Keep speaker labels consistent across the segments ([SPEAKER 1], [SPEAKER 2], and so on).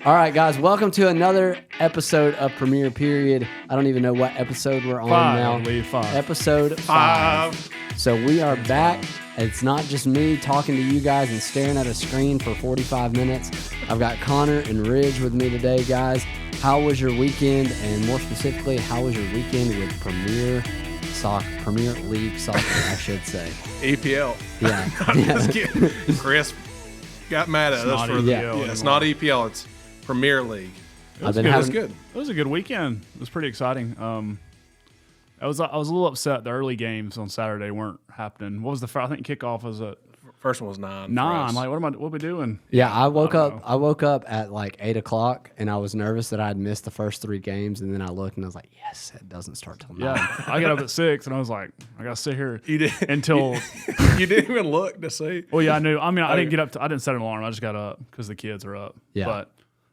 [SPEAKER 1] All right, guys, welcome to another episode of Premiere Period. I don't even know what episode we're on now.
[SPEAKER 2] I believe five.
[SPEAKER 1] Episode 5. So we are back. It's not just me talking to you guys and staring at a screen for 45 minutes. I've got Connor and Ridge with me today, guys. How was your weekend? And more specifically, how was your weekend with Premier League soccer, I should say.
[SPEAKER 3] EPL.
[SPEAKER 1] Yeah.
[SPEAKER 3] Just kidding. Chris got mad at us for it's not EPL, it's Premier League.
[SPEAKER 2] It was good. It was a good weekend. It was pretty exciting. I was a little upset the early games on Saturday weren't happening. What was the first? I think kickoff was at
[SPEAKER 3] First one was 9.
[SPEAKER 2] 9. Like, what are we doing?
[SPEAKER 1] Yeah, I woke up at like 8 o'clock, and I was nervous that I'd missed the first 3 games, and then I looked and I was like, yes, it doesn't start till 9.
[SPEAKER 2] Yeah, I got up at 6, and I was like, I gotta sit here
[SPEAKER 3] until you didn't even look to see.
[SPEAKER 2] Well, yeah, I knew. I mean, I didn't get up. I didn't set an alarm. I just got up because the kids are up.
[SPEAKER 1] Yeah,
[SPEAKER 2] but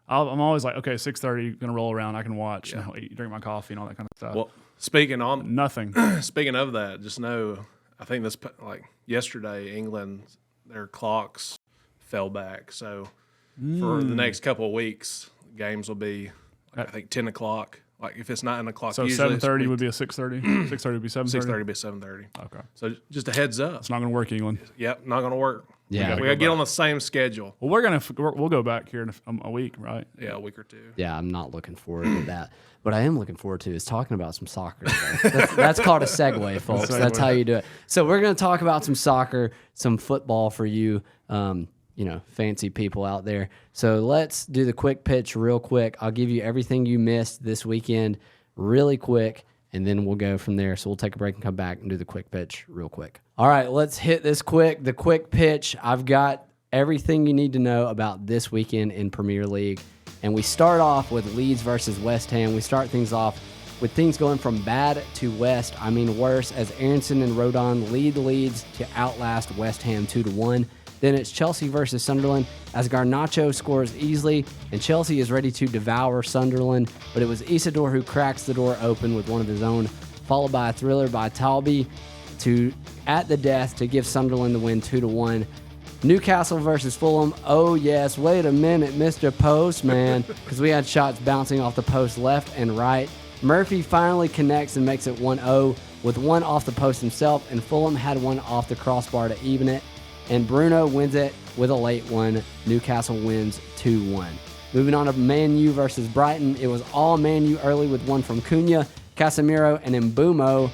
[SPEAKER 2] I'm always like, okay, 6:30, gonna roll around. I can watch, and eat, drink my coffee, and all that kind of stuff.
[SPEAKER 3] Well, speaking of that, just know, I think this like yesterday, England, their clocks fell back. So for the next couple of weeks, games will be, I think, 10 o'clock. Like if it's 9 o'clock,
[SPEAKER 2] so 7:30 would be a 6:30. 6:30 would be 7:30.
[SPEAKER 3] 6:30 would be 7:30.
[SPEAKER 2] Okay.
[SPEAKER 3] So just a heads up.
[SPEAKER 2] It's not going to work, England.
[SPEAKER 3] Yep, not going to work.
[SPEAKER 1] Yeah,
[SPEAKER 3] we got to get on the same schedule.
[SPEAKER 2] Well, we'll go back here in a week, right?
[SPEAKER 3] Yeah, a week or 2.
[SPEAKER 1] Yeah, I'm not looking forward to that. What I am looking forward to is talking about some soccer. That's called a segue, folks. That's how you do it. So we're going to talk about some soccer, some football for you, fancy people out there. So let's do the quick pitch real quick. I'll give you everything you missed this weekend really quick, and then we'll go from there. So we'll take a break and come back and do the quick pitch real quick. All right, let's hit this quick. The quick pitch. I've got everything you need to know about this weekend in Premier League. And we start off with Leeds versus West Ham. We start things off with things going from bad to worse, as Aronson and Rodon lead Leeds to outlast West Ham 2-1. Then it's Chelsea versus Sunderland, as Garnacho scores easily, and Chelsea is ready to devour Sunderland. But it was Isidore who cracks the door open with one of his own, followed by a thriller by Talby at the death to give Sunderland the win 2-1. Newcastle versus Fulham. Oh, yes. Wait a minute, Mr. Postman, because we had shots bouncing off the post left and right. Murphy finally connects and makes it 1-0 with one off the post himself, and Fulham had one off the crossbar to even it. And Bruno wins it with a late one. Newcastle wins 2-1. Moving on to Man U versus Brighton. It was all Man U early with one from Cunha, Casemiro, and Mbumo.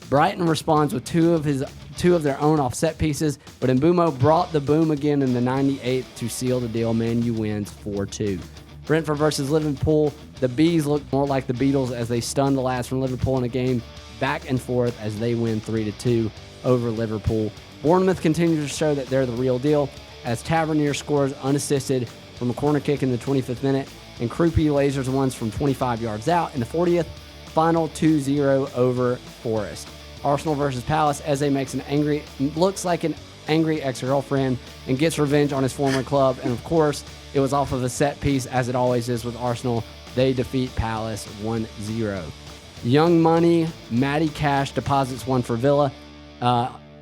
[SPEAKER 1] Brighton responds with two of their own off set pieces, but Mbumo brought the boom again in the 98th to seal the deal. Man U wins 4-2. Brentford versus Liverpool. The Bees look more like the Beatles as they stun the lads from Liverpool in a game back and forth as they win 3-2 over Liverpool. Bournemouth continues to show that they're the real deal as Tavernier scores unassisted from a corner kick in the 25th minute, and Krupi lasers ones from 25 yards out in the 40th. Final 2-0 over Forest. Arsenal versus Palace. Eze looks like an angry ex-girlfriend and gets revenge on his former club. And of course, it was off of a set piece, as it always is with Arsenal. They defeat Palace 1-0. Young Money, Matty Cash deposits one for Villa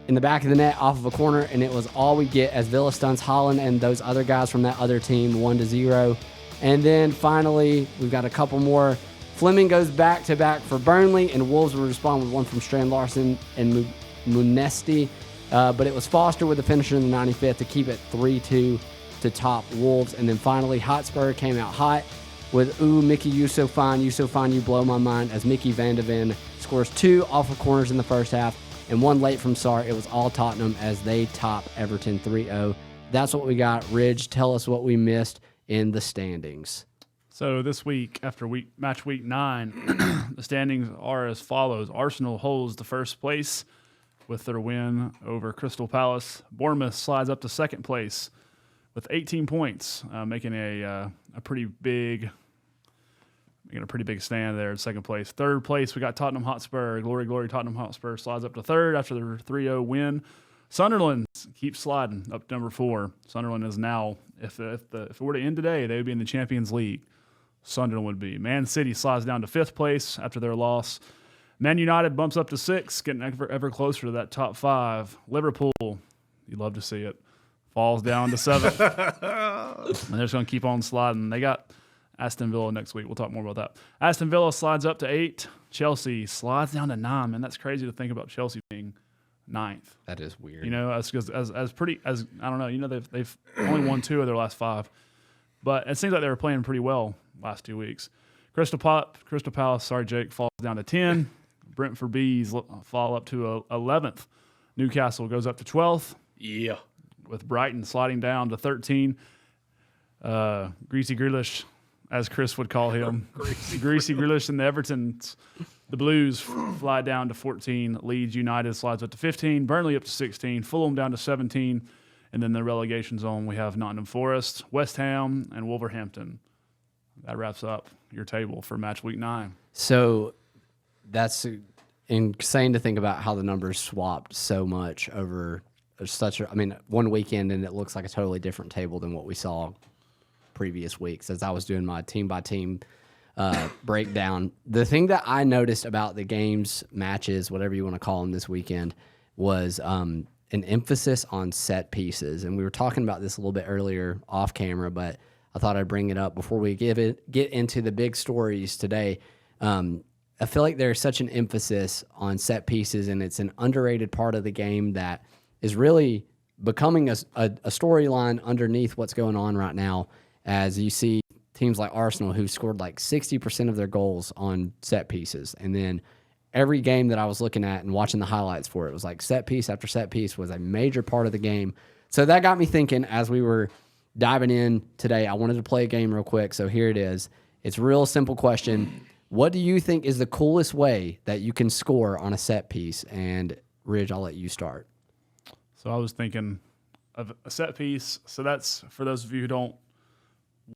[SPEAKER 1] in the back of the net off of a corner, and it was all we get as Villa stuns Holland and those other guys from that other team 1-0. And then finally, we've got a couple more. Fleming goes back-to-back for Burnley, and Wolves will respond with one from Strand Larson and Munesti. But it was Foster with the finisher in the 95th to keep it 3-2 to top Wolves. And then finally, Hotspur came out hot with, Mickey, you so fine, you blow my mind, as Mickey Van de Ven scores 2 off of corners in the first half and 1 late from Sarr. It was all Tottenham as they top Everton 3-0. That's what we got. Ridge, tell us what we missed in the standings.
[SPEAKER 2] So this week, after match week 9, the standings are as follows. Arsenal holds the first place with their win over Crystal Palace. Bournemouth slides up to second place with 18 points, making a pretty big stand there in second place. Third place, we got Tottenham Hotspur. Glory, Tottenham Hotspur slides up to third after their 3-0 win. Sunderland keeps sliding up to number 4. Sunderland is now, if it were to end today, they would be in the Champions League. Sunderland would be. Man City slides down to 5th place after their loss. Man United bumps up to 6, getting ever closer to that top 5. Liverpool, you'd love to see it, falls down to 7th. And they're just going to keep on sliding. They got Aston Villa next week. We'll talk more about that. Aston Villa slides up to 8. Chelsea slides down to 9. Man, that's crazy to think about Chelsea being 9th.
[SPEAKER 1] That is weird.
[SPEAKER 2] You know, as I don't know. You know, they've only won 2 of their last 5, but it seems like they were playing pretty well last 2 weeks. Crystal Palace. Sorry, Jake, falls down to 10. Brentford Bees fall up to 11th. Newcastle goes up to 12th.
[SPEAKER 3] Yeah.
[SPEAKER 2] With Brighton sliding down to 13. Greasy Grealish, as Chris would call him. Greasy Grealish and the Evertons. The Blues fly down to 14. Leeds United slides up to 15. Burnley up to 16. Fulham down to 17. And then the relegation zone, we have Nottingham Forest, West Ham, and Wolverhampton. That wraps up your table for match week 9.
[SPEAKER 1] So that's insane to think about how the numbers swapped so much over one weekend, and it looks like a totally different table than what we saw previous weeks as I was doing my team by team breakdown. The thing that I noticed about the games, matches, whatever you want to call them this weekend, was an emphasis on set pieces. And we were talking about this a little bit earlier off camera, but I thought I'd bring it up before we get into the big stories today. I feel like there's such an emphasis on set pieces, and it's an underrated part of the game that is really becoming a storyline underneath what's going on right now, as you see teams like Arsenal who scored like 60% of their goals on set pieces. And then every game that I was looking at and watching the highlights for it was like set piece after set piece was a major part of the game. So that got me thinking as we were diving in today. I wanted to play a game real quick, so here it is. It's a real simple question. What do you think is the coolest way that you can score on a set piece? And Ridge, I'll let you start.
[SPEAKER 2] So I was thinking of a set piece. So that's, for those of you who don't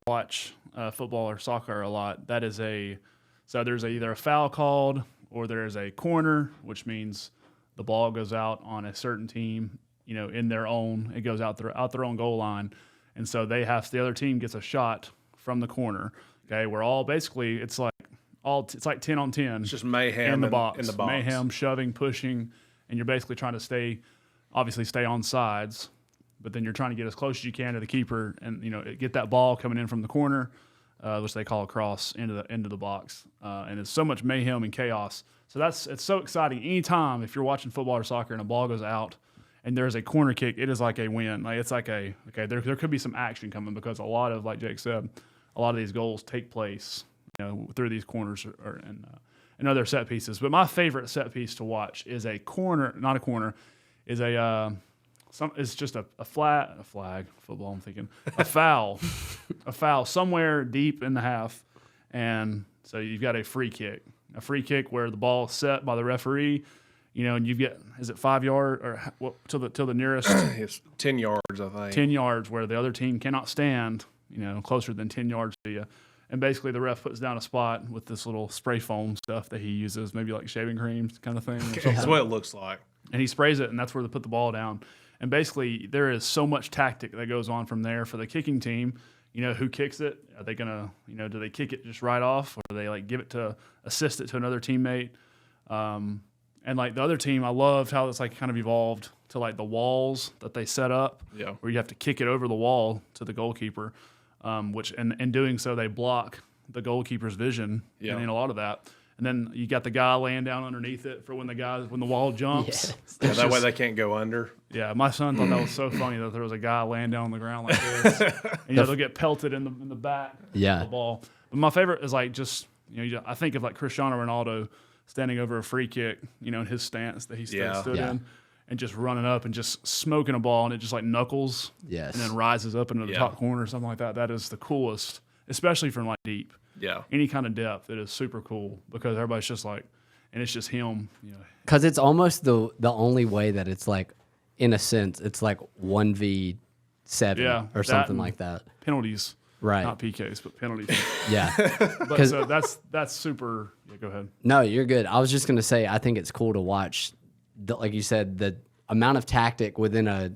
[SPEAKER 2] watch football or soccer a lot, that is there's either a foul called or there's a corner, which means the ball goes out on a certain team, you know, it goes out their own goal line. And so the other team gets a shot from the corner. Okay. We're all basically, it's like 10 on 10.
[SPEAKER 3] It's just mayhem
[SPEAKER 2] in the box.
[SPEAKER 3] In the box.
[SPEAKER 2] Mayhem, shoving, pushing, and you're basically trying to stay on sides, but then you're trying to get as close as you can to the keeper and, you know, get that ball coming in from the corner, which they call a cross, into the box. And it's so much mayhem and chaos. So it's so exciting. Anytime if you're watching football or soccer and a ball goes out and there's a corner kick, it is like a win. Like it's like there could be some action coming, because a lot of, like Jake said, a lot of these goals take place, you know, through these corners and other set pieces. But my favorite set piece to watch is a corner, not a corner, is it's just a flag, football, I'm thinking, a foul somewhere deep in the half. And so you've got a free kick where the ball is set by the referee, you know, and you get, is it 5 yards or till the nearest?
[SPEAKER 3] It's 10 yards, I think.
[SPEAKER 2] 10 yards where the other team cannot stand, you know, closer than 10 yards to you. And basically the ref puts down a spot with this little spray foam stuff that he uses, maybe like shaving cream kind of thing.
[SPEAKER 3] That's what it looks like.
[SPEAKER 2] And he sprays it, and that's where they put the ball down. And basically there is so much tactic that goes on from there for the kicking team. You know, who kicks it? Are they going to, you know, do they kick it just right off, or do they like assist it to another teammate? And like the other team, I loved how it's like kind of evolved to like the walls that they set up, where you have to kick it over the wall to the goalkeeper, which in doing so they block the goalkeeper's vision in a lot of that. And then you got the guy laying down underneath it for when the wall jumps.
[SPEAKER 3] Yeah, that way they can't go under.
[SPEAKER 2] Yeah, my son thought that was so funny that there was a guy laying down on the ground like this. And, you know, they'll get pelted in the back of the ball. But my favorite is like just, you know, I think of like Cristiano Ronaldo standing over a free kick, you know, in his stance that he stood in, and just running up and just smoking a ball, and it just like knuckles and then rises up into the top corner or something like that. That is the coolest, especially from like deep. Yeah. Any kind of depth, it is super cool, because everybody's just like, and it's just him, you know.
[SPEAKER 1] Because it's almost the only way that it's like, in a sense, it's like 1v7 or something like that.
[SPEAKER 2] Penalties.
[SPEAKER 1] Right.
[SPEAKER 2] Not PKs, but penalties.
[SPEAKER 1] Yeah.
[SPEAKER 2] But so that's super. Yeah, go ahead.
[SPEAKER 1] No, you're good. I was just going to say, I think it's cool to watch, like you said, the amount of tactic within a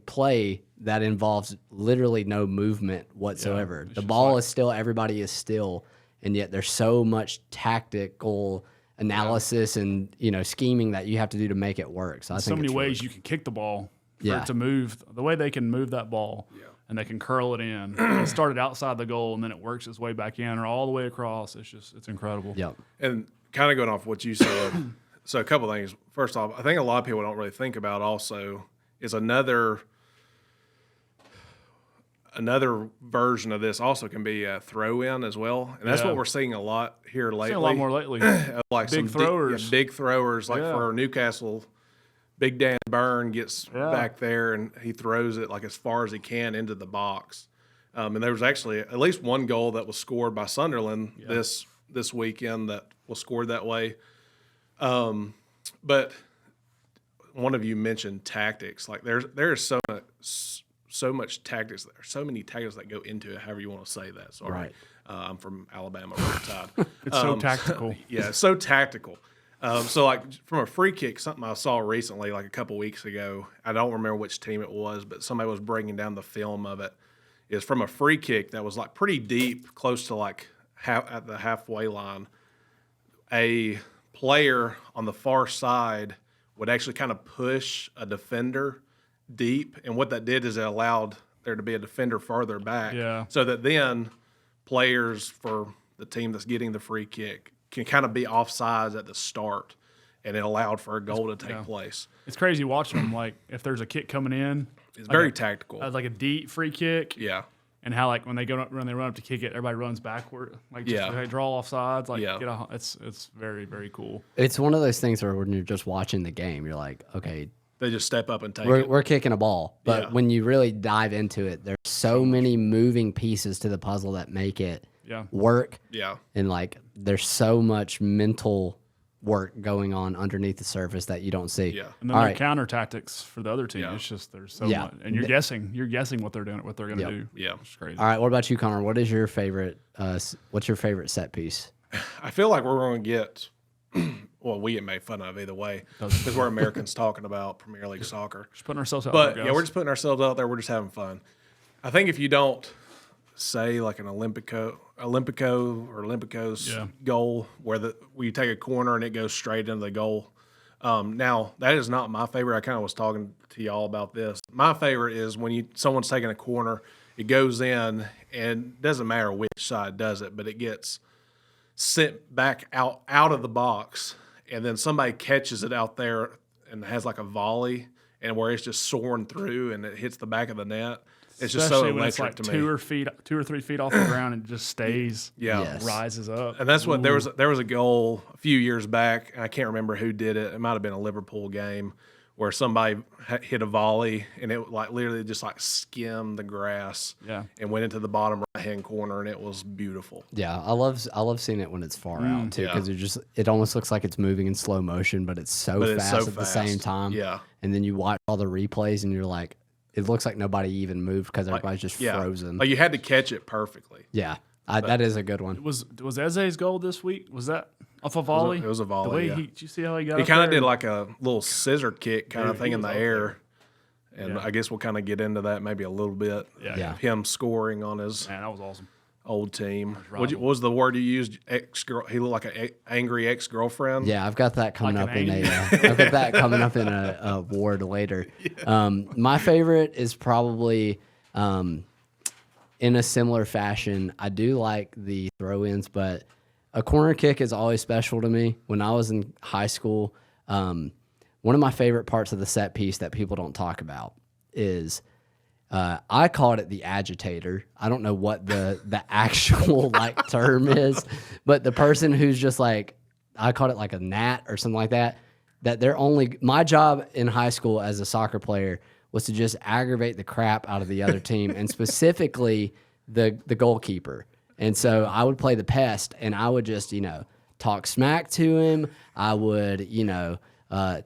[SPEAKER 1] play that involves literally no movement whatsoever. The ball is still, everybody is still, and yet there's so much tactical analysis and, you know, scheming that you have to do to make it work. So I think
[SPEAKER 2] so many ways you can kick the ball. for it to move the way they can move that ball.
[SPEAKER 3] Yeah.
[SPEAKER 2] And they can curl it in. It started outside the goal, and then it works its way back in or all the way across. It's incredible.
[SPEAKER 1] Yep.
[SPEAKER 3] And kind of going off what you said, so a couple things. First off, I think a lot of people don't really think about also is another version of this also can be a throw-in as well. And that's what we're seeing a lot here lately.
[SPEAKER 2] Seeing a lot more lately.
[SPEAKER 3] Like
[SPEAKER 2] big throwers.
[SPEAKER 3] Big throwers. Like for Newcastle, Big Dan Byrne gets back there and he throws it like as far as he can into the box. And there was actually at least one goal that was scored by Sunderland this weekend that was scored that way. But one of you mentioned tactics. Like there's so much tactics. There's so many tactics that go into it. However you want to say that. Sorry,
[SPEAKER 1] Right.
[SPEAKER 3] I'm from Alabama, Red Tide.
[SPEAKER 2] It's so tactical.
[SPEAKER 3] Yeah, it's so tactical. So, like, from a free kick, something I saw recently, like a couple weeks ago, I don't remember which team it was, but somebody was bringing down the film of it, is from a free kick that was, like, pretty deep, close to, like, at the halfway line. A player on the far side would actually kind of push a defender deep, and what that did is it allowed there to be a defender farther back so that then players for the team that's getting the free kick can kind of be offsides at the start, and it allowed for a goal to take place.
[SPEAKER 2] It's crazy watching them. Like if there's a kick coming in,
[SPEAKER 3] it's very tactical.
[SPEAKER 2] Like a deep free kick.
[SPEAKER 3] Yeah,
[SPEAKER 2] and how like when they run up to kick it, everybody runs backward. Like just they draw off sides. Like it's very very cool.
[SPEAKER 1] It's one of those things where when you're just watching the game, you're like, okay,
[SPEAKER 3] they just step up and take it.
[SPEAKER 1] We're kicking a ball, but when you really dive into it, there's so many moving pieces to the puzzle that make it work.
[SPEAKER 3] Yeah.
[SPEAKER 1] And like there's so much mental work going on underneath the surface that you don't see.
[SPEAKER 3] Yeah.
[SPEAKER 2] And then counter tactics for the other team.
[SPEAKER 3] Yeah.
[SPEAKER 2] It's just there's so much, and you're guessing what they're doing, what they're going to do.
[SPEAKER 3] Yeah.
[SPEAKER 2] It's crazy.
[SPEAKER 1] All right, what about you, Connor? What is your favorite? What's your favorite set piece?
[SPEAKER 3] I feel like we're going to get. Well, we get made fun of either way because we're Americans talking about Premier League soccer.
[SPEAKER 2] Just putting ourselves out
[SPEAKER 3] there,
[SPEAKER 2] guys.
[SPEAKER 3] we're just putting ourselves out there. We're just having fun. I think if you don't say like an Olympico or Olympico's goal where you take a corner and it goes straight into the goal. Now that is not my favorite. I kind of was talking to y'all about this. My favorite is when someone's taking a corner, it goes in, and it doesn't matter which side does it, but it gets sent back out of the box, and then somebody catches it out there and has like a volley, and where it's just soaring through and it hits the back of the net. It's just so electric to me.
[SPEAKER 2] 2 or 3 feet off the ground and just stays, rises up.
[SPEAKER 3] And that's what there was a goal a few years back, and I can't remember who did it. It might have been a Liverpool game where somebody hit a volley and it like literally just like skimmed the grass and went into the bottom right-hand corner, and it was beautiful.
[SPEAKER 1] Yeah, I love seeing it when it's far out too, because it almost looks like it's moving in slow motion, but it's so fast at the same time.
[SPEAKER 3] Yeah,
[SPEAKER 1] and then you watch all the replays and you're like, it looks like nobody even moved because everybody's just frozen.
[SPEAKER 3] Like you had to catch it perfectly.
[SPEAKER 1] Yeah, that is a good one.
[SPEAKER 2] Was Eze's goal this week? Was that off a volley?
[SPEAKER 3] It was a volley.
[SPEAKER 2] The way did you see how he got?
[SPEAKER 3] He kind of did like a little scissor kick kind of thing in the air, and I guess we'll kind of get into that maybe a little bit.
[SPEAKER 2] Yeah.
[SPEAKER 3] Him scoring on his
[SPEAKER 2] that was awesome.
[SPEAKER 3] Old team. What was the word you used? Ex-girl. He looked like an angry ex-girlfriend.
[SPEAKER 1] Yeah, I've got that coming up in a award later. My favorite is probably in a similar fashion. I do like the throw-ins, but a corner kick is always special to me. When I was in high school, one of my favorite parts of the set piece that people don't talk about is I called it the agitator. I don't know what the actual like term is, but the person who's just like, I called it like a gnat or something like that. My job in high school as a soccer player was to just aggravate the crap out of the other team, and specifically the goalkeeper. And so I would play the pest, and I would just, talk smack to him. I would,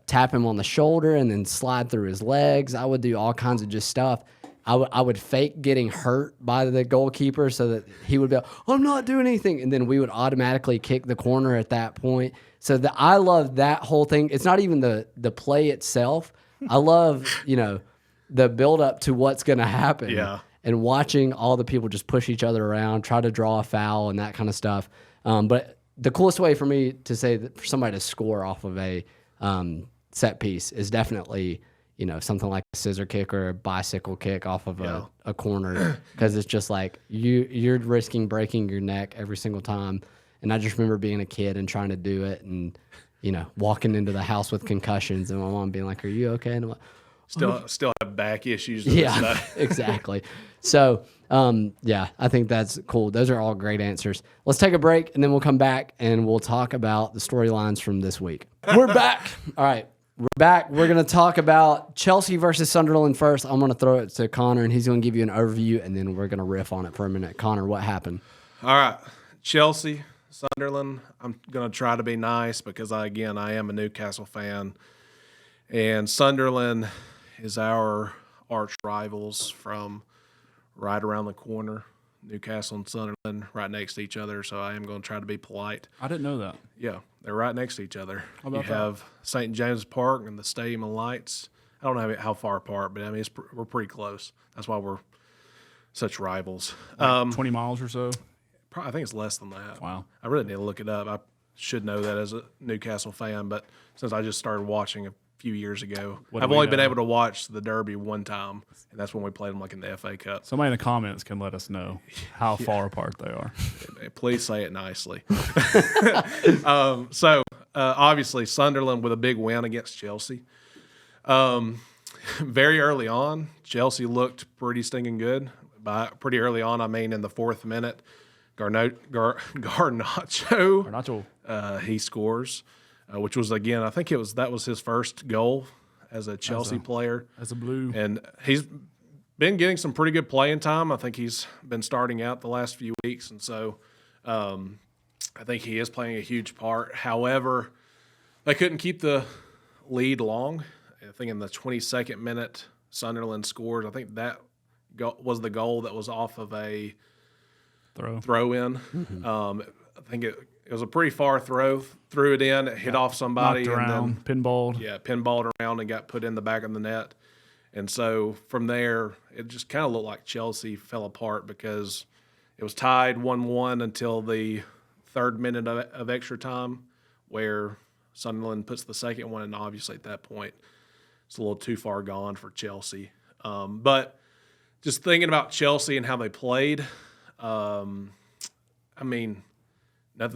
[SPEAKER 1] tap him on the shoulder and then slide through his legs. I would do all kinds of just stuff. I would fake getting hurt by the goalkeeper so that he would be like, I'm not doing anything. And then we would automatically kick the corner at that point. So I love that whole thing. It's not even the play itself. I love, the build up to what's going to happen.
[SPEAKER 3] Yeah.
[SPEAKER 1] And watching all the people just push each other around, try to draw a foul and that kind of stuff. But the coolest way for me to say that for somebody to score off of a set piece is definitely, something like a scissor kick or a bicycle kick off of a corner, because it's just like you're risking breaking your neck every single time. And I just remember being a kid and trying to do it, and walking into the house with concussions, and my mom being like, "Are you okay?" And I'm like,
[SPEAKER 3] still have back issues.
[SPEAKER 1] Yeah, exactly. So, I think that's cool. Those are all great answers. Let's take a break, and then we'll come back and we'll talk about the storylines from this week. We're back. All right. We're back. We're going to talk about Chelsea versus Sunderland first. I'm going to throw it to Connor, and he's going to give you an overview, and then we're going to riff on it for a minute. Connor, what happened?
[SPEAKER 3] All right. Chelsea, Sunderland. I'm going to try to be nice because, I am a Newcastle fan. And Sunderland is our arch rivals from right around the corner. Newcastle and Sunderland right next to each other, so I am going to try to be polite.
[SPEAKER 2] I didn't know that.
[SPEAKER 3] Yeah, they're right next to each other.
[SPEAKER 2] How about
[SPEAKER 3] you have St. James Park and the Stadium of Lights. I don't know how far apart, but we're pretty close. That's why we're such rivals.
[SPEAKER 2] 20 miles or so?
[SPEAKER 3] I think it's less than that.
[SPEAKER 2] Wow.
[SPEAKER 3] I really need to look it up. I should know that as a Newcastle fan, but since I just started watching a few years ago, I've only been able to watch the Derby one time, and that's when we played them in the FA Cup.
[SPEAKER 2] Somebody in the comments can let us know how far apart they are.
[SPEAKER 3] Please say it nicely. Obviously, Sunderland with a big win against Chelsea. Very early on, Chelsea looked pretty stinking good. By pretty early on, I mean in the 4th minute, Garnacho, he scores, which was, again, I think that was his first goal as a Chelsea player.
[SPEAKER 2] As a Blue.
[SPEAKER 3] And he's been getting some pretty good playing time. I think he's been starting out the last few weeks, and so I think he is playing a huge part. However, they couldn't keep the lead long. I think in the 22nd minute, Sunderland scored. I think that was the goal that was off of a throw in. Mm-hmm. I think it was a pretty far throw. Threw it in, it hit off somebody,
[SPEAKER 2] knocked around,
[SPEAKER 3] and then
[SPEAKER 2] pinballed.
[SPEAKER 3] Yeah, pinballed around and got put in the back of the net. And so from there, it just kind of looked like Chelsea fell apart because it was tied 1-1 until the 3rd minute of extra time, where Sunderland puts the second one, and obviously at that point, it's a little too far gone for Chelsea. But just thinking about Chelsea and how they played, nothing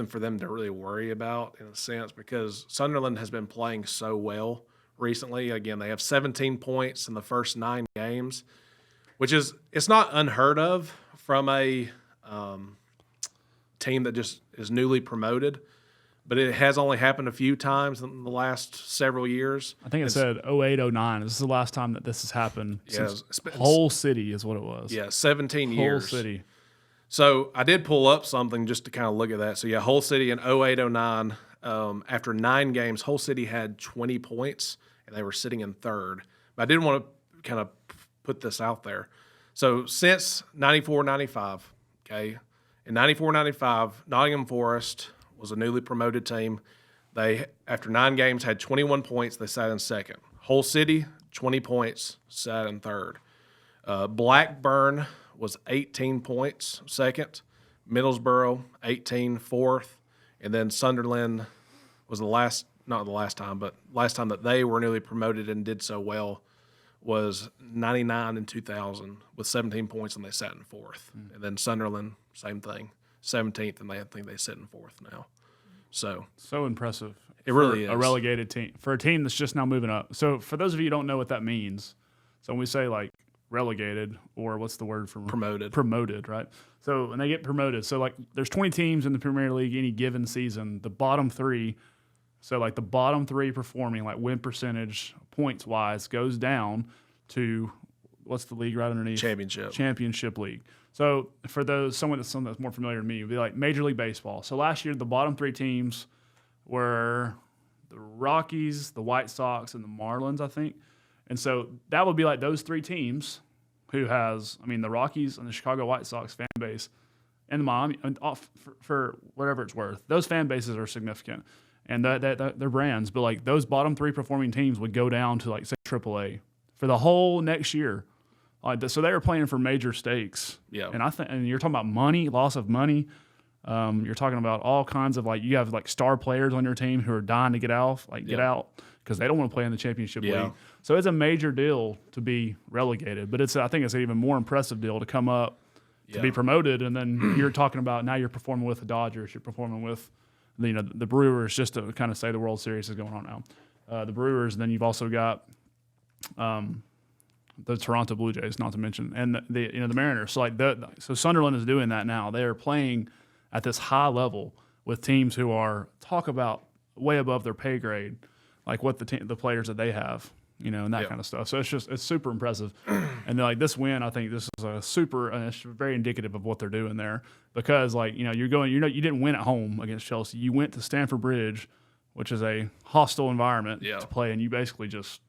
[SPEAKER 3] for them to really worry about in a sense, because Sunderland has been playing so well recently. Again, they have 17 points in the first 9 games, which it's not unheard of from a team that just is newly promoted, but it has only happened a few times in the last several years.
[SPEAKER 2] I think it said 08, 09. This is the last time that this has happened. Since Hull City is what it was.
[SPEAKER 3] Yeah, 17 years.
[SPEAKER 2] Hull City.
[SPEAKER 3] So I did pull up something just to kind of look at that. So, yeah, Hull City in 08, 09, after 9 games, Hull City had 20 points, and they were sitting in 3rd. But I did want to kind of put this out there. So since 94-95, okay, in 94-95, Nottingham Forest was a newly promoted team. They, after 9 games, had 21 points. They sat in 2nd. Hull City, 20 points, sat in 3rd. Blackburn was 18 points, 2nd. Middlesbrough, 18, 4th. And then Sunderland was last time that they were newly promoted and did so well was 99 and 2000 with 17 points, and they sat in 4th. And then Sunderland, same thing, 17th, and I think they sit in 4th now. So
[SPEAKER 2] impressive.
[SPEAKER 3] It really is.
[SPEAKER 2] A relegated team. For a team that's just now moving up. So for those of you who don't know what that means, so when we say like relegated, or what's the word for promoted, right? So when they get promoted, so like there's 20 teams in the Premier League any given season. The bottom 3, so like the bottom 3 performing, like win percentage points wise, goes down to what's the league right underneath? Championship League. So for someone that's more familiar to me, it would be like Major League Baseball. So last year the bottom 3 teams were the Rockies, the White Sox, and the Marlins, I think. And so that would be like those 3 teams who has, the Rockies and the Chicago White Sox fan base and the Miami, for whatever it's worth. Those fan bases are significant, and they're brands. But like those bottom 3 performing teams would go down to like say AAA for the whole next year. So they were playing for major stakes.
[SPEAKER 3] Yeah.
[SPEAKER 2] And you're talking about money, loss of money. You're talking about all kinds of you have like star players on your team who are dying to get out because they don't want to play in the championship league. So it's a major deal to be relegated, but I think it's an even more impressive deal to come up to be promoted, and then you're talking about now you're performing with the Dodgers, you're performing with the Brewers, just to kind of say the World Series is going on now. The Brewers, and then you've also got the Toronto Blue Jays, not to mention, and the Mariners. So so Sunderland is doing that now. They are playing at this high level with teams who are talk about way above their pay grade, like what the players that they have, and that kind of stuff. So it's super impressive. And then, this win, I think this is it's very indicative of what they're doing there, because you didn't win at home against Chelsea. You went to Stamford Bridge, which is a hostile environment to play, and you basically just.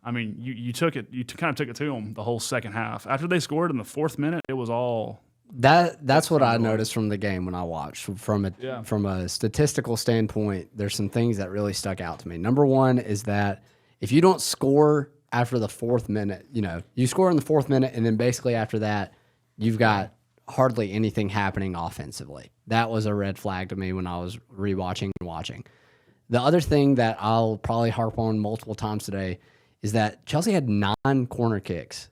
[SPEAKER 2] You took it. You kind of took it to them the whole second half. After they scored in the 4th minute, it was all.
[SPEAKER 1] That's what I noticed from the game when I watched. From a statistical standpoint, there's some things that really stuck out to me. Number one is that if you don't score after the 4th minute, you score in the 4th minute, and then basically after that, you've got hardly anything happening offensively. That was a red flag to me when I was rewatching and watching. The other thing that I'll probably harp on multiple times today is that Chelsea had 9 corner kicks,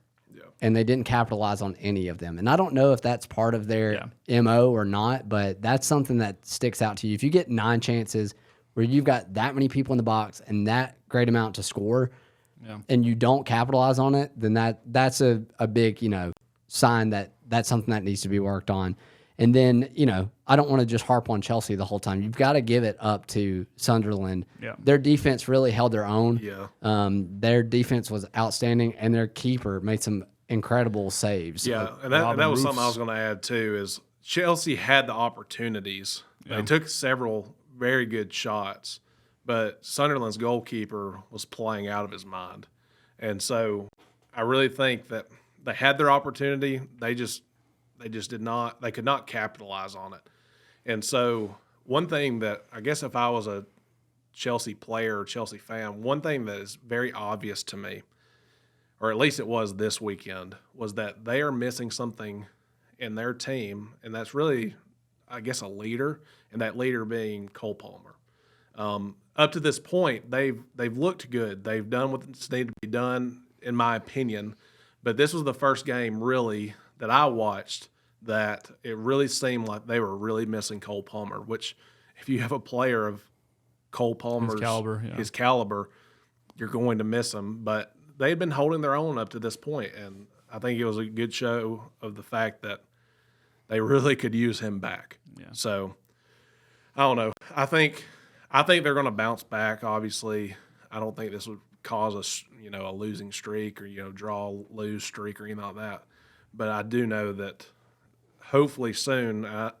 [SPEAKER 1] and they didn't capitalize on any of them. And I don't know if that's part of their MO or not, but that's something that sticks out to you. If you get 9 chances where you've got that many people in the box and that great amount to score, and you don't capitalize on it, then that's a big sign that that's something that needs to be worked on. And then, I don't want to just harp on Chelsea the whole time. You've got to give it up to Sunderland. Yeah. Their defense really held their own. Yeah. Their defense was outstanding, and their keeper made some incredible saves.
[SPEAKER 3] Yeah, and that was something I was going to add too, is Chelsea had the opportunities. Yeah. They took several very good shots, but Sunderland's goalkeeper was playing out of his mind. And so I really think that they had their opportunity. They could not capitalize on it. And so one thing that I guess if I was a Chelsea player or Chelsea fan, one thing that is very obvious to me, or at least it was this weekend, was that they are missing something in their team, and that's really, I guess, a leader, and that leader being Cole Palmer. Up to this point, they've looked good. They've done what needs to be done, in my opinion, but this was the first game really that I watched that it really seemed like they were really missing Cole Palmer, which if you have a player of Cole Palmer's his caliber, you're going to miss him. But they've been holding their own up to this point, and I think it was a good show of the fact that they really could use him back. Yeah. So I don't know. I think they're going to bounce back. Obviously, I don't think this would cause a losing streak or lose streak or anything like that. But I do know that hopefully soon, I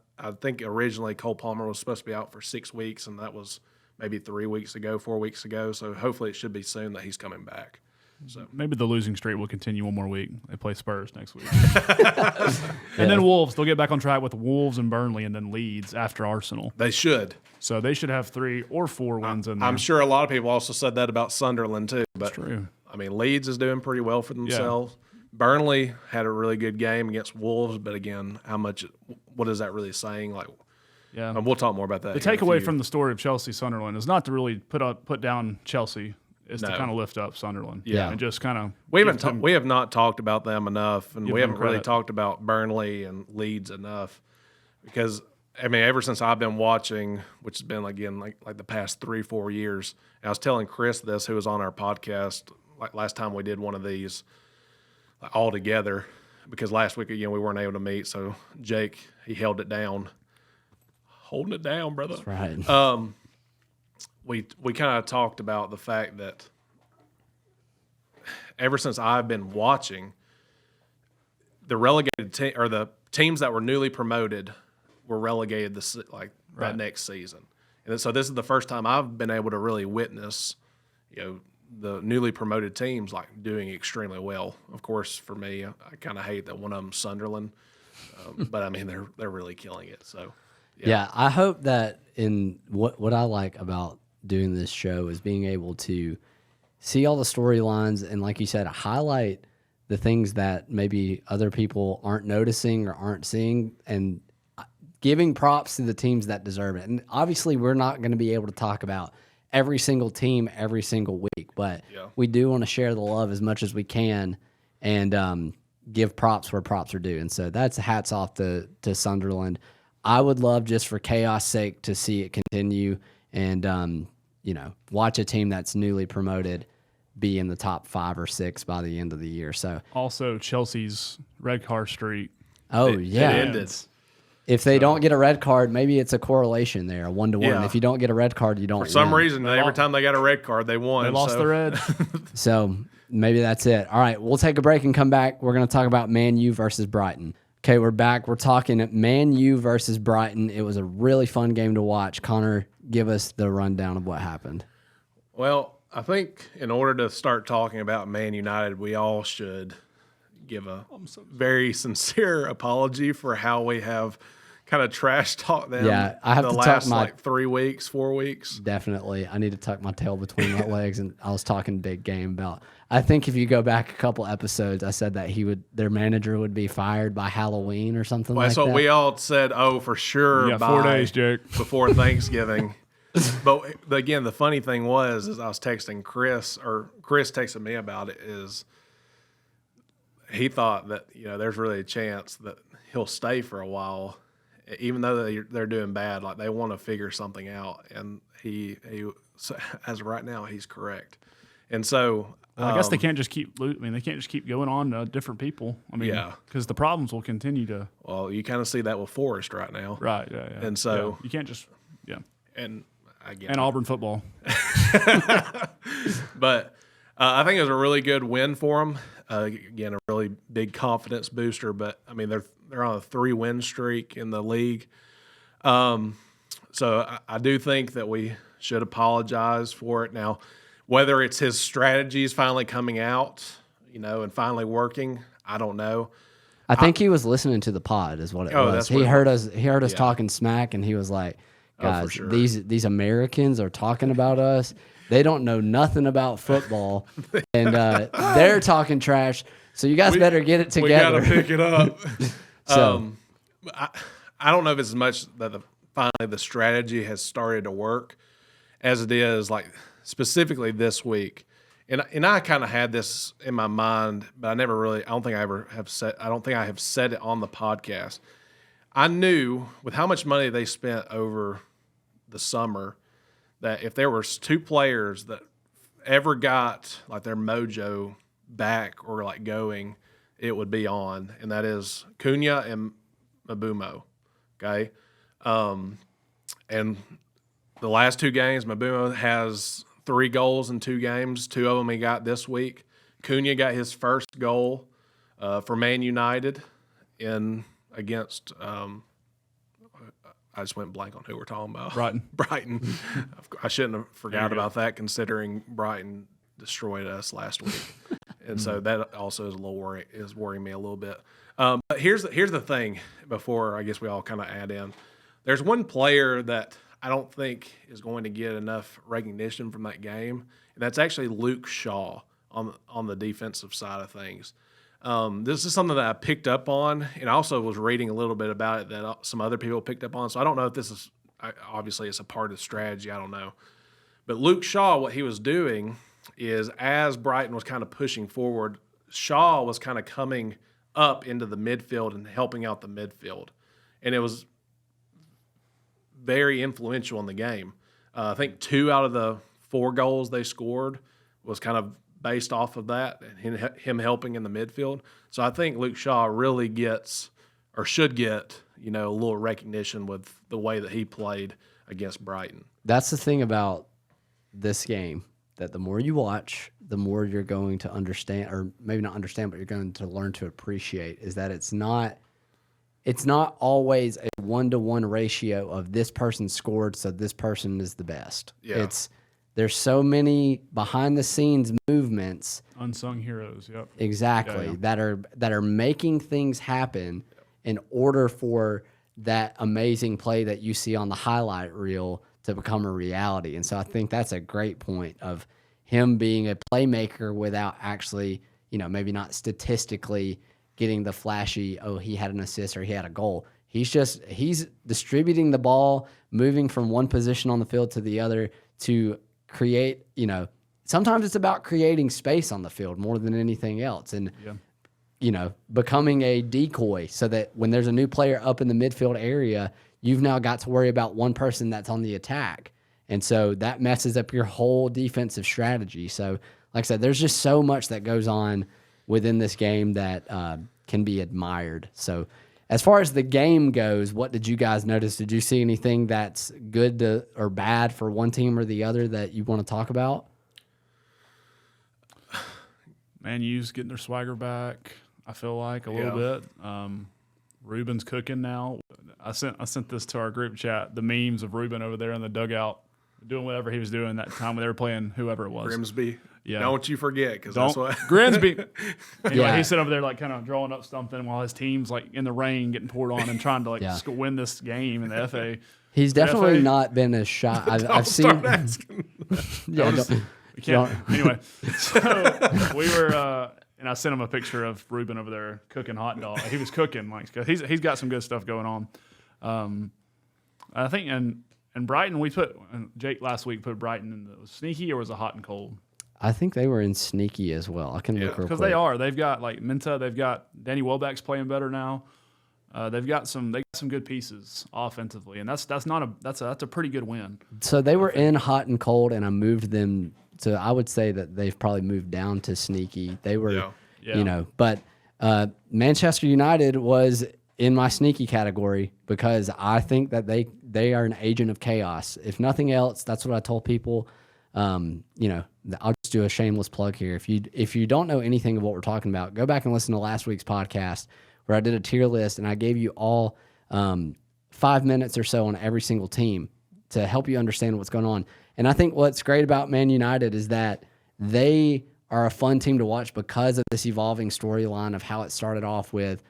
[SPEAKER 3] think originally Cole Palmer was supposed to be out for 6 weeks, and that was maybe 4 weeks ago. So hopefully it should be soon that he's coming back. So
[SPEAKER 2] maybe the losing streak will continue one more week. They play Spurs next week. And then Wolves. They'll get back on track with Wolves and Burnley and then Leeds after Arsenal.
[SPEAKER 3] They should.
[SPEAKER 2] So they should have 3 or 4 wins in there.
[SPEAKER 3] I'm sure a lot of people also said that about Sunderland too. But
[SPEAKER 2] that's true.
[SPEAKER 3] Leeds is doing pretty well for themselves. Yeah. Burnley had a really good game against Wolves, but again, what is that really saying? We'll talk more about that.
[SPEAKER 2] The takeaway from the story of Chelsea Sunderland is not to really put down Chelsea, is to kind of lift up Sunderland. Yeah, and just kind of
[SPEAKER 3] we have not talked about them enough, and we haven't really talked about Burnley and Leeds enough, because ever since I've been watching, which has been again like the past 3-4 years, and I was telling Chris this, who was on our podcast last time we did one of these. All together, because last week we weren't able to meet, so Jake, he held it down, holding it down, brother.
[SPEAKER 1] That's right.
[SPEAKER 3] We kind of talked about the fact that ever since I've been watching, the relegated or the teams that were newly promoted were relegated that next season, and so this is the first time I've been able to really witness, the newly promoted teams doing extremely well. Of course, for me, I kind of hate that one of them's Sunderland, but they're really killing it. So,
[SPEAKER 1] yeah, I hope that in what I like about doing this show is being able to see all the storylines and, like you said, highlight the things that maybe other people aren't noticing or aren't seeing, and giving props to the teams that deserve it. And obviously, we're not going to be able to talk about every single team every single week, but we do want to share the love as much as we can and give props where props are due. And so that's hats off to Sunderland. I would love, just for chaos sake, to see it continue and watch a team that's newly promoted be in the top 5 or 6 by the end of the year. So
[SPEAKER 2] also Chelsea's red card streak.
[SPEAKER 3] It ended.
[SPEAKER 1] If they don't get a red card, maybe it's a correlation there, a 1-to-1.
[SPEAKER 3] Yeah.
[SPEAKER 1] If you don't get a red card, you don't
[SPEAKER 3] For some
[SPEAKER 1] win.
[SPEAKER 3] reason, every time they got a red card, they won.
[SPEAKER 2] They lost the red.
[SPEAKER 1] So maybe that's it. All right, we'll take a break and come back. We're going to talk about Man U versus Brighton. Okay, we're back. We're talking Man U versus Brighton. It was a really fun game to watch. Connor, give us the rundown of what happened.
[SPEAKER 3] Well, I think in order to start talking about Man United, we all should give a very sincere apology for how we have kind of trash talked them
[SPEAKER 1] I have
[SPEAKER 3] the
[SPEAKER 1] to
[SPEAKER 3] last
[SPEAKER 1] talk
[SPEAKER 3] 3 weeks, 4 weeks.
[SPEAKER 1] Definitely. I need to tuck my tail between my legs, and I was talking big game about. I think if you go back a couple episodes, I said that their manager would be fired by Halloween or something like that.
[SPEAKER 3] That's what we all said, for sure.
[SPEAKER 2] Yeah, 4 days, Jake.
[SPEAKER 3] Before Thanksgiving. But again, the funny thing was, I was texting Chris, or Chris texted me about it, is he thought that, there's really a chance that he'll stay for a while, even though they're doing bad. Like, they want to figure something out, and he as of right now, he's correct. And so,
[SPEAKER 2] I guess they can't just keep. They can't just keep going on to different people. Because the problems will continue to.
[SPEAKER 3] Well, you kind of see that with Forrest right now,
[SPEAKER 2] right? Yeah.
[SPEAKER 3] And so
[SPEAKER 2] you can't just.
[SPEAKER 3] And again,
[SPEAKER 2] and Auburn football.
[SPEAKER 3] But I think it was a really good win for them. Again, a really big confidence booster. But they're on a 3-win streak in the league. So I do think that we should apologize for it. Now, whether it's his strategies finally coming out, and finally working, I don't know.
[SPEAKER 1] I think he was listening to the pod, is what it was.
[SPEAKER 3] That's
[SPEAKER 1] he heard us. He heard us talking smack, and he was like, "Guys,
[SPEAKER 3] for sure.
[SPEAKER 1] these Americans are talking about us. They don't know nothing about football, and they're talking trash. So you guys better get it together.
[SPEAKER 3] We got to pick it up."
[SPEAKER 1] So
[SPEAKER 3] I don't know if it's as much that finally the strategy has started to work as it is like specifically this week. And I kind of had this in my mind, but I never really. I don't think I have said it on the podcast. I knew with how much money they spent over the summer that if there were 2 players that ever got like their mojo back or like going, it would be on, and that is Cunha and Mabumo. Okay, and the last 2 games, Mabumo has 3 goals in 2 games. 2 of them he got this week. Cunha got his first goal for Man United against. I just went blank on who we're talking about. Brighton. I shouldn't have forgot about that, considering Brighton destroyed us last week, and so that also is worrying me a little bit. But here's the thing. Before I guess we all kind of add in, there's one player that I don't think is going to get enough recognition from that game, and that's actually Luke Shaw on the defensive side of things. This is something that I picked up on, and I also was reading a little bit about it that some other people picked up on. So I don't know if this is obviously it's a part of the strategy. I don't know. But Luke Shaw, what he was doing is as Brighton was kind of pushing forward, Shaw was kind of coming up into the midfield and helping out the midfield. And it was very influential in the game. I think 2 out of the 4 goals they scored was kind of based off of that and him helping in the midfield. So I think Luke Shaw really gets or should get, a little recognition with the way that he played against Brighton. That's
[SPEAKER 1] the thing about this game, that the more you watch, the more you're going to understand, or maybe not understand, but you're going to learn to appreciate, is that it's not always a 1-to-1 ratio of this person scored, so this person is the best.
[SPEAKER 3] Yeah.
[SPEAKER 1] There's so many behind the scenes movements,
[SPEAKER 2] unsung heroes. Yep.
[SPEAKER 1] Exactly. That are making things happen in order for that amazing play that you see on the highlight reel to become a reality. And so I think that's a great point of him being a playmaker without actually, maybe not statistically getting the flashy, he had an assist or he had a goal. He's distributing the ball, moving from one position on the field to the other to create, sometimes it's about creating space on the field more than anything else. And, becoming a decoy so that when there's a new player up in the midfield area, you've now got to worry about one person that's on the attack. And so that messes up your whole defensive strategy. So, like I said, there's just so much that goes on within this game that can be admired. So as far as the game goes, what did you guys notice? Did you see anything that's good or bad for one team or the other that you want to talk about?
[SPEAKER 2] Man U's getting their swagger back, I feel like, a little bit. Ruben's cooking now. I sent this to our group chat, the memes of Ruben over there in the dugout doing whatever he was doing that time when they were playing whoever it was.
[SPEAKER 3] Grimsby.
[SPEAKER 2] Yeah.
[SPEAKER 3] Don't you forget, because that's what
[SPEAKER 2] Grimsby. Anyway, he's sitting over there like kind of drawing up something while his team's like in the rain getting poured on and trying to win this game in the FA.
[SPEAKER 1] He's definitely not been as shy. I've seen.
[SPEAKER 2] We can't. Anyway, so we were, and I sent him a picture of Ruben over there cooking hot dog. He was cooking, like he's got some good stuff going on. I think and Brighton, Jake last week put Brighton in the sneaky, or was it hot and cold?
[SPEAKER 1] I think they were in sneaky as well. I can look real quick.
[SPEAKER 2] Because they are. They've got like Minta. They've got Danny Welbeck's playing better now. They've got some good pieces offensively, and that's a pretty good win.
[SPEAKER 1] So they were in hot and cold, and I moved them to. I would say that they've probably moved down to sneaky. They were, but Manchester United was in my sneaky category because I think that they are an agent of chaos. If nothing else, that's what I told people. I'll just do a shameless plug here. If you don't know anything of what we're talking about, go back and listen to last week's podcast where I did a tier list and I gave you all 5 minutes or so on every single team to help you understand what's going on. And I think what's great about Man United is that they are a fun team to watch because of this evolving storyline of how it started off with,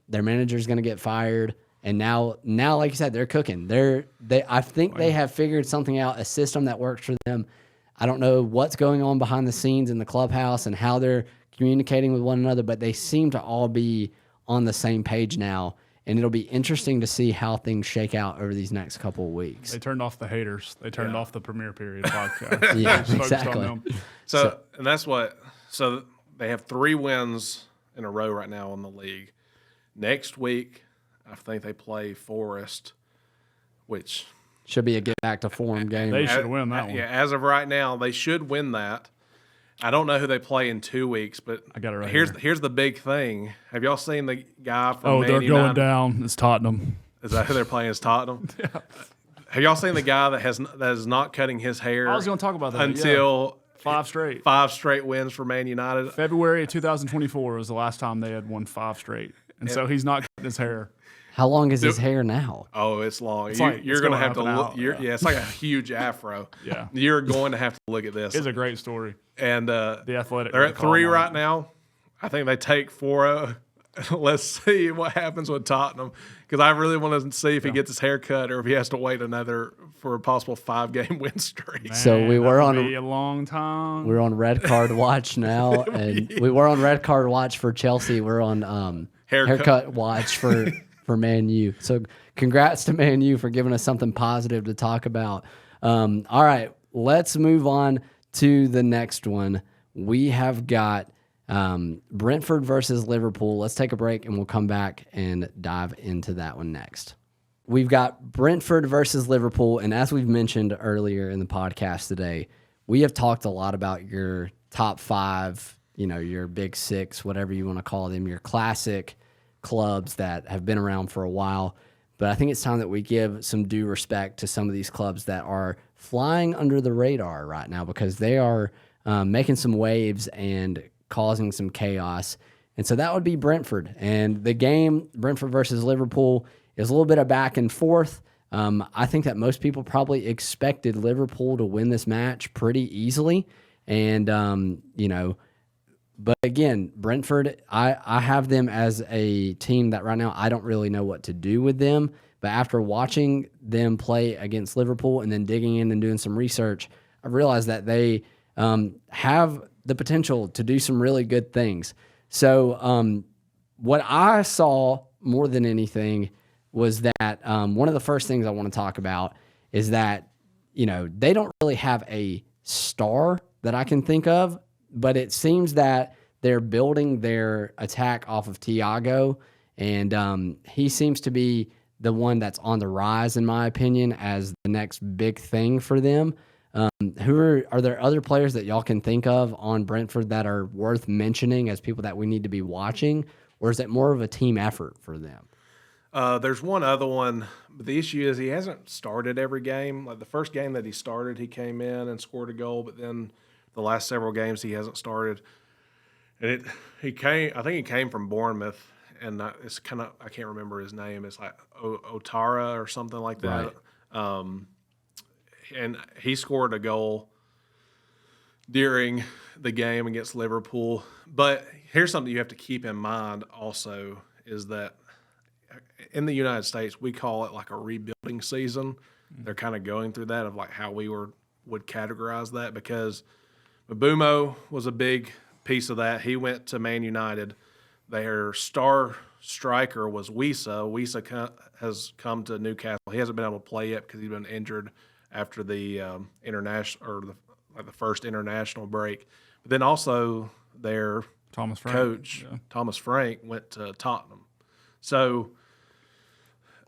[SPEAKER 1] their manager's going to get fired. And now, like you said, they're cooking. I think they have figured something out, a system that works for them. I don't know what's going on behind the scenes in the clubhouse and how they're communicating with one another, but they seem to all be on the same page now. And it'll be interesting to see how things shake out over these next couple of weeks.
[SPEAKER 2] They turned off the haters. They turned off the Premier Period podcast.
[SPEAKER 1] Exactly.
[SPEAKER 3] And that's what. So they have 3 wins in a row right now in the league. Next week, I think they play Forest, which
[SPEAKER 1] should be a get back to form game.
[SPEAKER 2] They should win that one.
[SPEAKER 3] Yeah, as of right now, they should win that. I don't know who they play in 2 weeks, but
[SPEAKER 2] I got it right
[SPEAKER 3] here's the big thing. Have y'all seen the guy from Man
[SPEAKER 2] they're
[SPEAKER 3] United?
[SPEAKER 2] going down. It's Tottenham.
[SPEAKER 3] Is that who they're playing? Is Tottenham?
[SPEAKER 2] Yeah.
[SPEAKER 3] Have y'all seen the guy that is not cutting his hair?
[SPEAKER 2] I was going to talk about that
[SPEAKER 3] until
[SPEAKER 2] 5 straight.
[SPEAKER 3] 5 straight wins for Man United.
[SPEAKER 2] February of 2024 was the last time they had won 5 straight, and so he's not cutting his hair.
[SPEAKER 1] How long is his hair now?
[SPEAKER 3] Oh, it's long.
[SPEAKER 2] You're
[SPEAKER 3] going to have to look. It's like a huge afro.
[SPEAKER 2] Yeah.
[SPEAKER 3] You're going to have to look at this.
[SPEAKER 2] It's a great story.
[SPEAKER 3] And
[SPEAKER 2] the Athletic.
[SPEAKER 3] They're at 3 right now. I think they take 4. Let's see what happens with Tottenham, because I really want to see if he gets his hair cut or if he has to wait for a possible 5-game win streak.
[SPEAKER 2] Man,
[SPEAKER 1] so we were on
[SPEAKER 2] a long time.
[SPEAKER 1] We're on red card watch now, and we were on red card watch for Chelsea. We're on haircut watch for Man U. So congrats to Man U for giving us something positive to talk about. All right, let's move on to the next one. We have got Brentford versus Liverpool. Let's take a break and we'll come back and dive into that one next. We've got Brentford versus Liverpool, and as we've mentioned earlier in the podcast today, we have talked a lot about your top 5, your big 6, whatever you want to call them, your classic clubs that have been around for a while. But I think it's time that we give some due respect to some of these clubs that are flying under the radar right now, because they are making some waves and causing some chaos. And so that would be Brentford. And the game, Brentford versus Liverpool, is a little bit of back and forth. I think that most people probably expected Liverpool to win this match pretty easily. And, but again, Brentford, I have them as a team that right now I don't really know what to do with them. But after watching them play against Liverpool and then digging in and doing some research, I realized that they have the potential to do some really good things. So what I saw more than anything was that one of the first things I want to talk about is that they don't really have a star that I can think of, but it seems that they're building their attack off of Thiago, and he seems to be the one that's on the rise, in my opinion, as the next big thing for them. Are there other players that y'all can think of on Brentford that are worth mentioning as people that we need to be watching, or is it more of a team effort for them?
[SPEAKER 3] There's one other one, but the issue is he hasn't started every game. Like the first game that he started, he came in and scored a goal, but then the last several games he hasn't started. And I think he came from Bournemouth, and it's kind of, I can't remember his name. It's like Otara or something like that. Right. And he scored a goal during the game against Liverpool. But here's something you have to keep in mind also is that in the United States, we call it like a rebuilding season. They're kind of going through that of like how we would categorize that, because Mbeumo was a big piece of that. He went to Man United. Their star striker was Wissa. Wissa has come to Newcastle. He hasn't been able to play yet because he's been injured after the international or the first international break. But then also their coach, Thomas Frank, went to Tottenham. So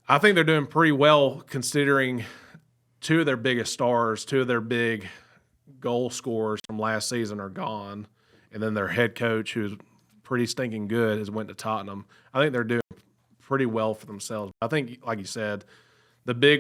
[SPEAKER 3] I think they're doing pretty well considering two of their biggest stars, two of their big goal scorers from last season are gone. And then their head coach, who's pretty stinking good, has went to Tottenham. I think they're doing pretty well for themselves. I think, like you said, the big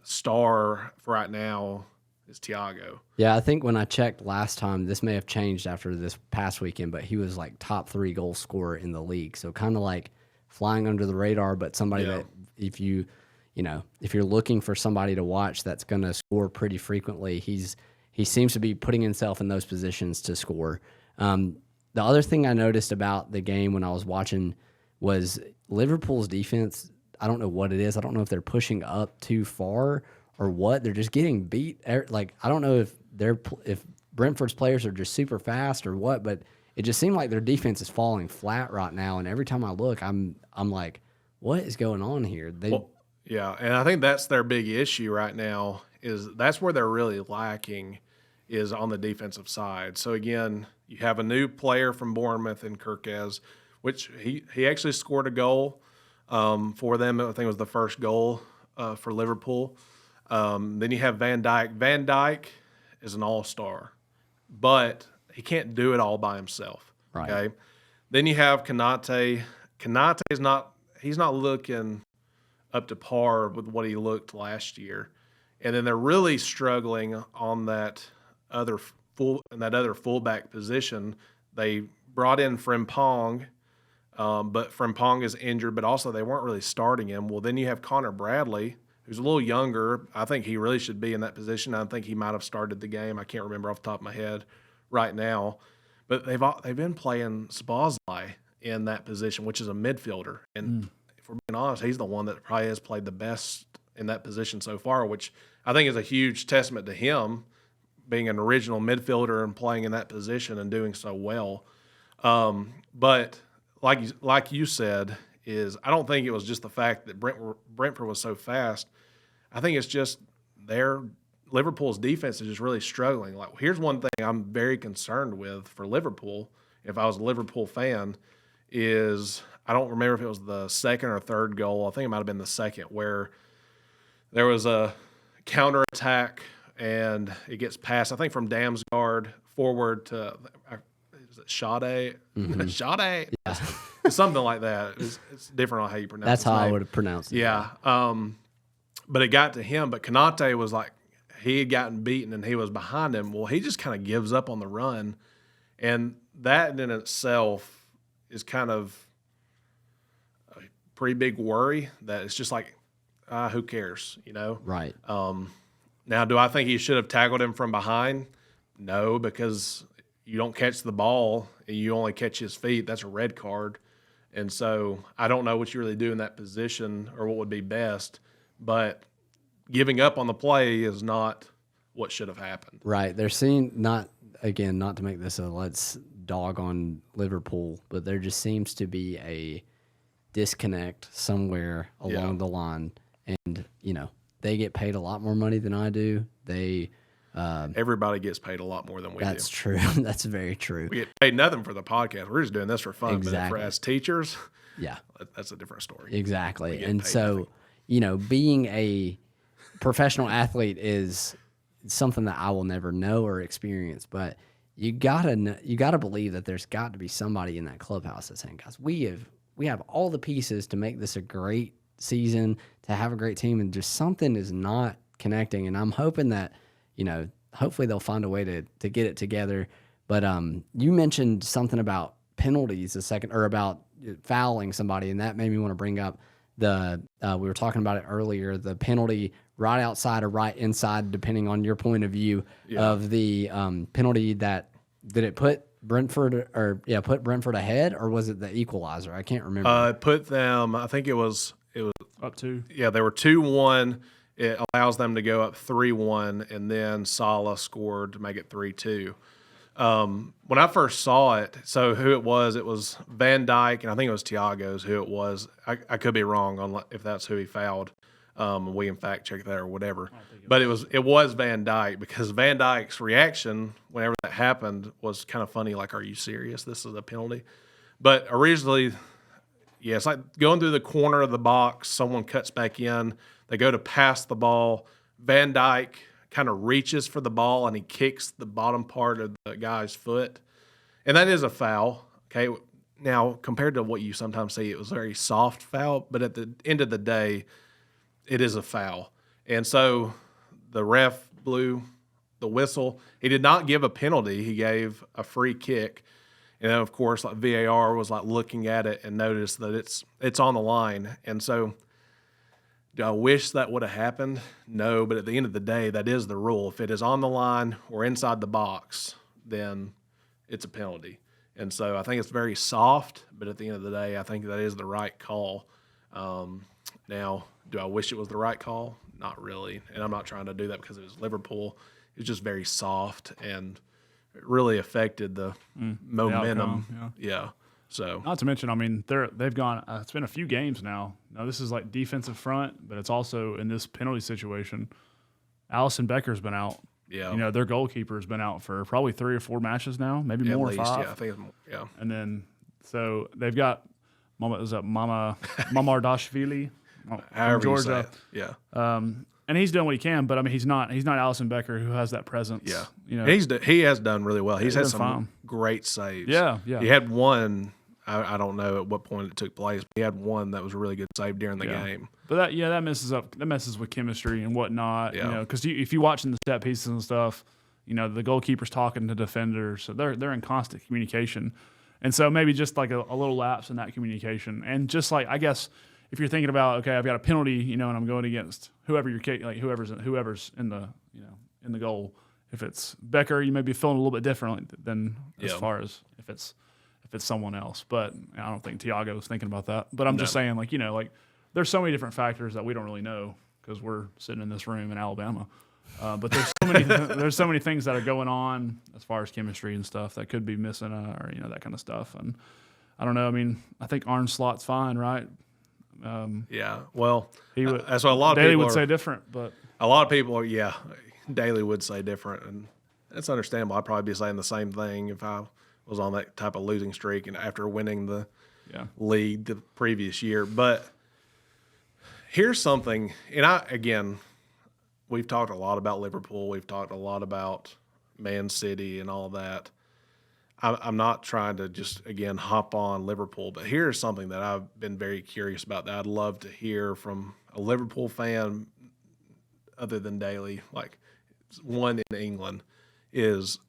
[SPEAKER 3] star for right now is Thiago.
[SPEAKER 1] Yeah, I think when I checked last time, this may have changed after this past weekend, but he was like top 3 goal scorer in the league. So kind of like flying under the radar, but somebody that if you're looking for somebody to watch that's going to score pretty frequently, he seems to be putting himself in those positions to score. The other thing I noticed about the game when I was watching was Liverpool's defense. I don't know what it is. I don't know if they're pushing up too far or what. They're just getting beat. Like, I don't know if Brentford's players are just super fast or what, but it just seemed like their defense is falling flat right now. And every time I look, I'm like, what is going on here?
[SPEAKER 3] Yeah, and I think that's their big issue right now is that's where they're really lacking is on the defensive side. So, again, you have a new player from Bournemouth in Kirkez, which he actually scored a goal for them. I think it was the first goal for Liverpool. Then you have Van Dijk. Van Dijk is an all-star, but he can't do it all by himself.
[SPEAKER 1] Right.
[SPEAKER 3] Okay. Then you have Konate. Konate he's not looking up to par with what he looked last year. And then they're really struggling on that other fullback position. They brought in Frimpong, but Frimpong is injured, but also they weren't really starting him. Well, then you have Connor Bradley, who's a little younger. I think he really should be in that position. I think he might have started the game. I can't remember off the top of my head right now. But they've been playing Szoboszlai in that position, which is a midfielder. And if we're being honest, he's the one that probably has played the best in that position so far, which I think is a huge testament to him being an original midfielder and playing in that position and doing so well. But like you said, I don't think it was just the fact that Brentford was so fast. I think it's just Liverpool's defense is just really struggling. Like, here's one thing I'm very concerned with for Liverpool, if I was a Liverpool fan, is I don't remember if it was the second or third goal. I think it might have been the second, where there was a counterattack and it gets passed, I think, from Damsgaard forward to is it Sade? Mm-hmm. Sade? Yeah. Something like that. It's different on how you pronounce it.
[SPEAKER 1] That's how I would have pronounced it.
[SPEAKER 3] Yeah. But it got to him. But Konate was like, he had gotten beaten and he was behind him. Well, he just kind of gives up on the run. And that in itself is kind of a pretty big worry that it's just like, who cares,
[SPEAKER 1] Right.
[SPEAKER 3] Now, do I think he should have tackled him from behind? No, because you don't catch the ball and you only catch his feet. That's a red card. And so I don't know what you really do in that position or what would be best. But giving up on the play is not what should have happened.
[SPEAKER 1] Right. They're seeing, not to make this a let's dog on Liverpool, but there just seems to be a disconnect somewhere along the line. And, they get paid a lot more money than I do.
[SPEAKER 3] Everybody gets paid a lot more than we do.
[SPEAKER 1] That's true. That's very true.
[SPEAKER 3] We get paid nothing for the podcast. We're just doing this for fun.
[SPEAKER 1] Exactly.
[SPEAKER 3] But for as teachers,
[SPEAKER 1] Yeah,
[SPEAKER 3] that's a different story.
[SPEAKER 1] exactly. And so, being a professional athlete is something that I will never know or experience, but you gotta believe that there's got to be somebody in that clubhouse that's saying, guys, we have all the pieces to make this a great season, to have a great team, and just something is not connecting. And I'm hoping that, hopefully they'll find a way to get it together. But you mentioned something about penalties about fouling somebody, and that made me want to bring up we were talking about it earlier, the penalty right outside or right inside, depending on your point of view of the penalty did it put Brentford ahead, or was it the equalizer? I can't remember.
[SPEAKER 3] It put them, I think it was
[SPEAKER 2] Up to.
[SPEAKER 3] Yeah, they were 2-1. It allows them to go up 3-1, and then Salah scored to make it 3-2. When I first saw it, so who it was Van Dijk, and I think it was Thiago's who it was. I could be wrong on if that's who he fouled. We can fact check that or whatever. But it was Van Dijk, because Van Dijk's reaction whenever that happened was kind of funny, like, are you serious? This is a penalty. But originally, yeah, it's like going through the corner of the box, someone cuts back in, they go to pass the ball, Van Dijk kind of reaches for the ball and he kicks the bottom part of the guy's foot. And that is a foul. Okay. Now, compared to what you sometimes see, it was a very soft foul, but at the end of the day, it is a foul. And so the ref blew the whistle. He did not give a penalty. He gave a free kick. And then, of course, like VAR was like looking at it and noticed that it's on the line. And so, do I wish that would have happened? No, but at the end of the day, that is the rule. If it is on the line or inside the box, then it's a penalty. And so I think it's very soft, but at the end of the day, I think that is the right call. Now, do I wish it was the right call? Not really. And I'm not trying to do that because it was Liverpool. It was just very soft, and it really affected the momentum.
[SPEAKER 2] The outcome,
[SPEAKER 3] yeah. So
[SPEAKER 2] not to mention, I mean, they've gone. It's been a few games now. Now this is like defensive front, but it's also in this penalty situation. Alisson Becker's been out.
[SPEAKER 3] Yeah.
[SPEAKER 2] Their goalkeeper's been out for probably 3 or 4 matches now, maybe more.
[SPEAKER 3] At least,
[SPEAKER 2] 5.
[SPEAKER 3] yeah. I think it's more, yeah.
[SPEAKER 2] And then they've got Mamardashvili from Georgia.
[SPEAKER 3] Yeah.
[SPEAKER 2] And he's doing what he can, but I mean, he's not Alisson Becker, who has that presence.
[SPEAKER 3] Yeah.
[SPEAKER 2] You
[SPEAKER 3] He has done really well. He's had some
[SPEAKER 2] fine.
[SPEAKER 3] great saves.
[SPEAKER 2] Yeah.
[SPEAKER 3] He had one. I don't know at what point it took place, but he had one that was a really good save during the game.
[SPEAKER 2] But that messes with chemistry and whatnot.
[SPEAKER 3] Yeah.
[SPEAKER 2] Because if you watching the set pieces and stuff, the goalkeeper's talking to defenders, so they're in constant communication, and so maybe just like a little lapse in that communication, and just like, I guess, if you're thinking about, okay, I've got a penalty, and I'm going against whoever's in the in the goal. If it's Becker, you may be feeling a little bit different than as far as if it's someone else. But I don't think Thiago's thinking about that. But I'm just saying, like, there's so many different factors that we don't really know because we're sitting in this room in Alabama. But there's so many things that are going on as far as chemistry and stuff that could be missing, or that kind of stuff. And I don't know. I mean, I think Arne Slot's fine, right?
[SPEAKER 3] Yeah. Well, that's what a lot of
[SPEAKER 2] Daly
[SPEAKER 3] people
[SPEAKER 2] would say different, but
[SPEAKER 3] a lot of people Daly would say different, and that's understandable. I'd probably be saying the same thing if I was on that type of losing streak and after winning the league the previous year. But here's something, and we've talked a lot about Liverpool. We've talked a lot about Man City and all that. I'm not trying to just, hop on Liverpool, but here's something that I've been very curious about that I'd love to hear from a Liverpool fan other than Daly, like one in England, is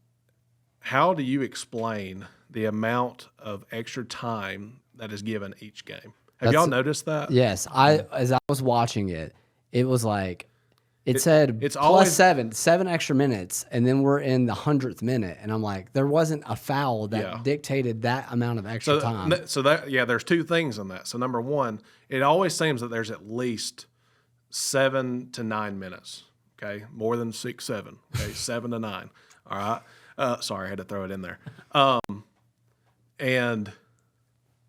[SPEAKER 3] how do you explain the amount of extra time that is given each game? Have y'all noticed that?
[SPEAKER 1] Yes. As I was watching it, it was like, it said
[SPEAKER 3] it's
[SPEAKER 1] plus
[SPEAKER 3] always
[SPEAKER 1] 7 extra minutes, and then we're in the 100th minute, and I'm like, there wasn't a foul that dictated that amount of extra time.
[SPEAKER 3] So there's two things in that. So number one, it always seems that there's at least 7 to 9 minutes. Okay, more than 6, 7. Okay, 7 to 9. All right. Sorry, I had to throw it in there. And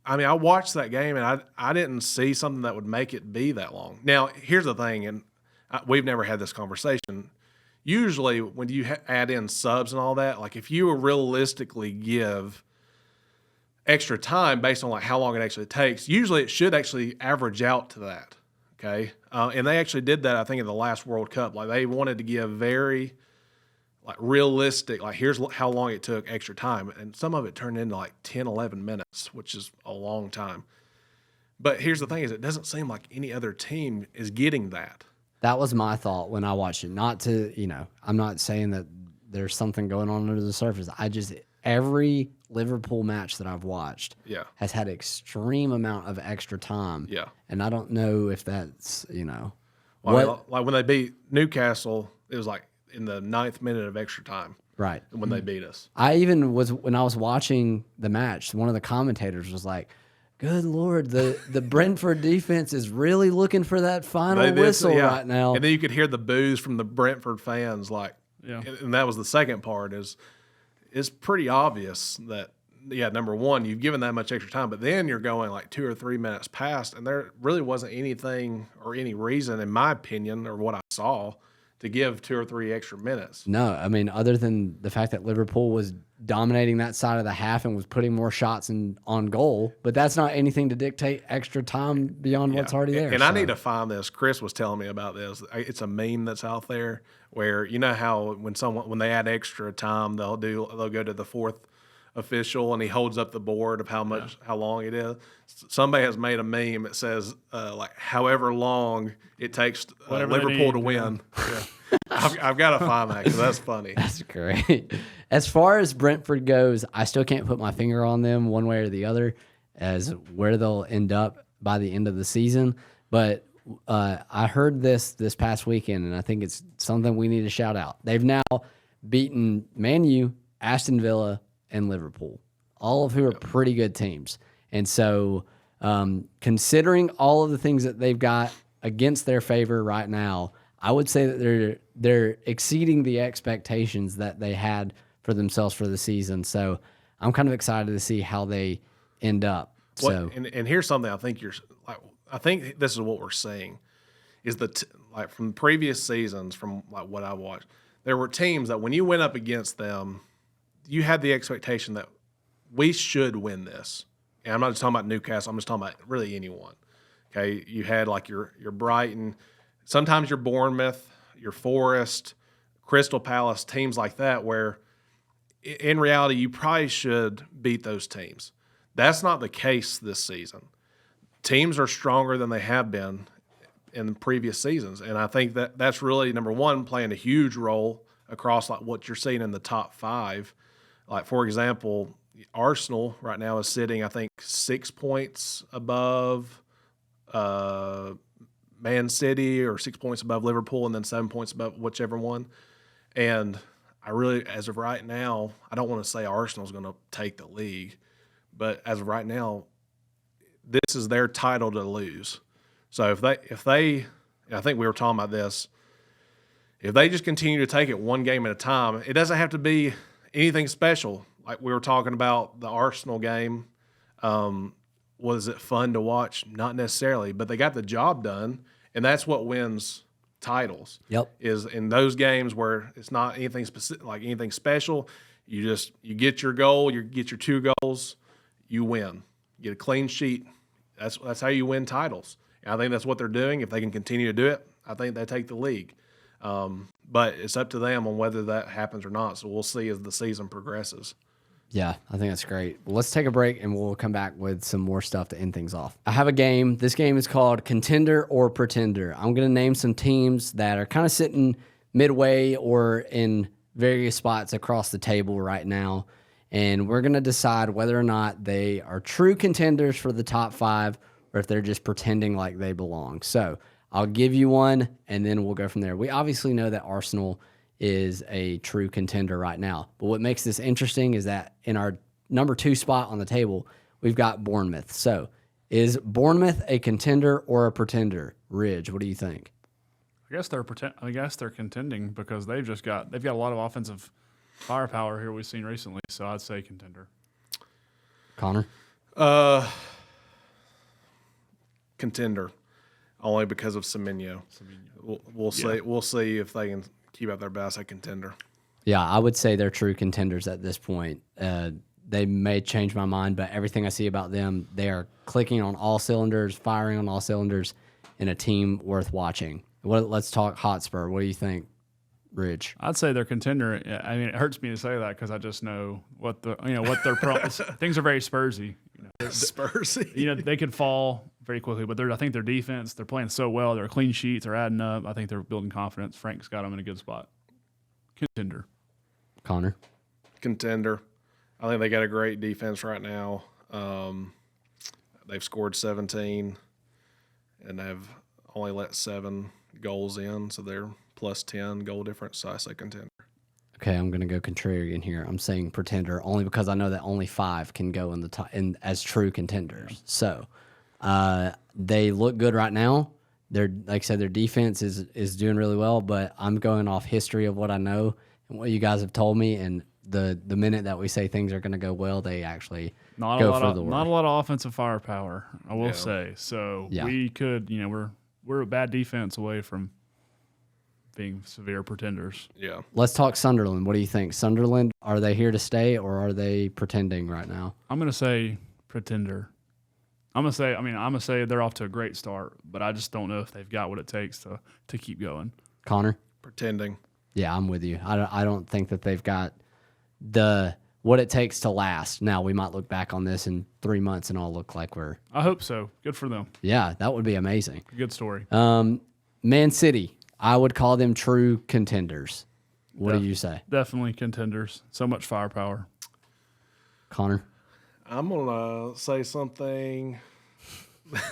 [SPEAKER 3] I mean, I watched that game, and I didn't see something that would make it be that long. Now, here's the thing, and we've never had this conversation. Usually when you add in subs and all that, like if you realistically give extra time based on like how long it actually takes, usually it should actually average out to that. Okay. And they actually did that, I think, in the last World Cup. Like they wanted to give very like realistic, like here's how long it took extra time. And some of it turned into like 10, 11 minutes, which is a long time. But here's the thing is it doesn't seem like any other team is getting that.
[SPEAKER 1] That was my thought when I watched it. Not to, I'm not saying that there's something going on under the surface. Every Liverpool match that I've watched has had extreme amount of extra time.
[SPEAKER 3] Yeah.
[SPEAKER 1] And I don't know if that's,
[SPEAKER 3] like when they beat Newcastle, it was like in the 9th minute of extra time.
[SPEAKER 1] Right.
[SPEAKER 3] When they beat us.
[SPEAKER 1] When I was watching the match, one of the commentators was like, good Lord, the Brentford defense is really looking for that final whistle right now.
[SPEAKER 3] And then you could hear the boos from the Brentford fans, and that was the second part is it's pretty obvious that, number one, you've given that much extra time, but then you're going like 2 or 3 minutes past, and there really wasn't anything or any reason, in my opinion, or what I saw, to give 2 or 3 extra minutes.
[SPEAKER 1] No, I mean, other than the fact that Liverpool was dominating that side of the half and was putting more shots on goal, but that's not anything to dictate extra time beyond what's already there.
[SPEAKER 3] And I need to find this. Chris was telling me about this. It's a meme that's out there where you know how when they add extra time, they'll go to the fourth official and he holds up the board of how long it is. Somebody has made a meme that says like however long it takes Liverpool to win. Yeah. I've got to find that because that's funny.
[SPEAKER 1] That's great. As far as Brentford goes, I still can't put my finger on them one way or the other as where they'll end up by the end of the season. But I heard this past weekend, and I think it's something we need to shout out. They've now beaten Man U, Aston Villa, and Liverpool, all of who are pretty good teams. And so considering all of the things that they've got against their favor right now, I would say that they're exceeding the expectations that they had for themselves for the season. So I'm kind of excited to see how they end up.
[SPEAKER 3] And here's something I think I think this is what we're seeing is like from previous seasons, from like what I watched, there were teams that when you went up against them, you had the expectation that we should win this. And I'm not just talking about Newcastle. I'm just talking about really anyone. Okay, you had like your Brighton, sometimes your Bournemouth, your Forest, Crystal Palace, teams like that where in reality you probably should beat those teams. That's not the case this season. Teams are stronger than they have been in previous seasons. And I think that's really, number one, playing a huge role across like what you're seeing in the top 5. Like, for example, Arsenal right now is sitting, I think, 6 points above Man City or 6 points above Liverpool and then 7 points above whichever one. And I really, as of right now, I don't want to say Arsenal's going to take the league, but as of right now, this is their title to lose. So if they, I think we were talking about this, if they just continue to take it one game at a time, it doesn't have to be anything special. Like we were talking about the Arsenal game. Was it fun to watch? Not necessarily, but they got the job done, and that's what wins titles.
[SPEAKER 1] Yep.
[SPEAKER 3] Is in those games where it's not anything specific, like anything special. You get your goal, you get your 2 goals, you win. You get a clean sheet. That's how you win titles. And I think that's what they're doing. If they can continue to do it, I think they take the league. But it's up to them on whether that happens or not. So we'll see as the season progresses.
[SPEAKER 1] Yeah, I think that's great. Well, let's take a break, and we'll come back with some more stuff to end things off. I have a game. This game is called Contender or Pretender. I'm going to name some teams that are kind of sitting midway or in various spots across the table right now, and we're going to decide whether or not they are true contenders for the top 5 or if they're just pretending like they belong. So I'll give you one, and then we'll go from there. We obviously know that Arsenal is a true contender right now. But what makes this interesting is that in our number 2 spot on the table, we've got Bournemouth. So is Bournemouth a contender or a pretender? Ridge, what do you think?
[SPEAKER 2] I guess they're contending because they've got a lot of offensive firepower here we've seen recently. So I'd say contender.
[SPEAKER 1] Connor?
[SPEAKER 3] Contender. only because of Semenyo. We'll see. We'll see if they can keep up their best at contender.
[SPEAKER 1] Yeah, I would say they're true contenders at this point. They may change my mind, but everything I see about them, they are clicking on all cylinders, firing on all cylinders, and a team worth watching. Let's talk Hotspur. What do you think, Rich?
[SPEAKER 2] I'd say they're contender. I mean, it hurts me to say that because I just know what their things are very Spursy.
[SPEAKER 3] Spursy.
[SPEAKER 2] They could fall very quickly, but I think their defense, they're playing so well. They're clean sheets. They're adding up. I think they're building confidence. Frank's got them in a good spot. Contender.
[SPEAKER 1] Connor?
[SPEAKER 3] Contender. I think they got a great defense right now. They've scored 17 and they've only let 7 goals in, so they're plus 10 goal difference, so I say contender.
[SPEAKER 1] Okay, I'm going to go contrarian here. I'm saying pretender only because I know that only 5 can go in the top as true contenders. So they look good right now. They're, like I said, their defense is doing really well, but I'm going off history of what I know and what you guys have told me, and the minute that we say things are going to go well, they actually go for the work.
[SPEAKER 2] Not a lot of offensive firepower, I will say. So we could, we're a bad defense away from being severe pretenders.
[SPEAKER 3] Yeah.
[SPEAKER 1] Let's talk Sunderland. What do you think? Sunderland, are they here to stay or are they pretending right now?
[SPEAKER 2] I'm going to say pretender. I'm going to say they're off to a great start, but I just don't know if they've got what it takes to keep going.
[SPEAKER 1] Connor?
[SPEAKER 3] Pretending.
[SPEAKER 1] Yeah, I'm with you. I don't think that they've got what it takes to last. Now, we might look back on this in 3 months and all look like we're...
[SPEAKER 2] I hope so. Good for them.
[SPEAKER 1] Yeah, that would be amazing.
[SPEAKER 2] Good story.
[SPEAKER 1] Man City, I would call them true contenders. What do you say?
[SPEAKER 2] Definitely contenders. So much firepower.
[SPEAKER 1] Connor?
[SPEAKER 3] I'm going to say something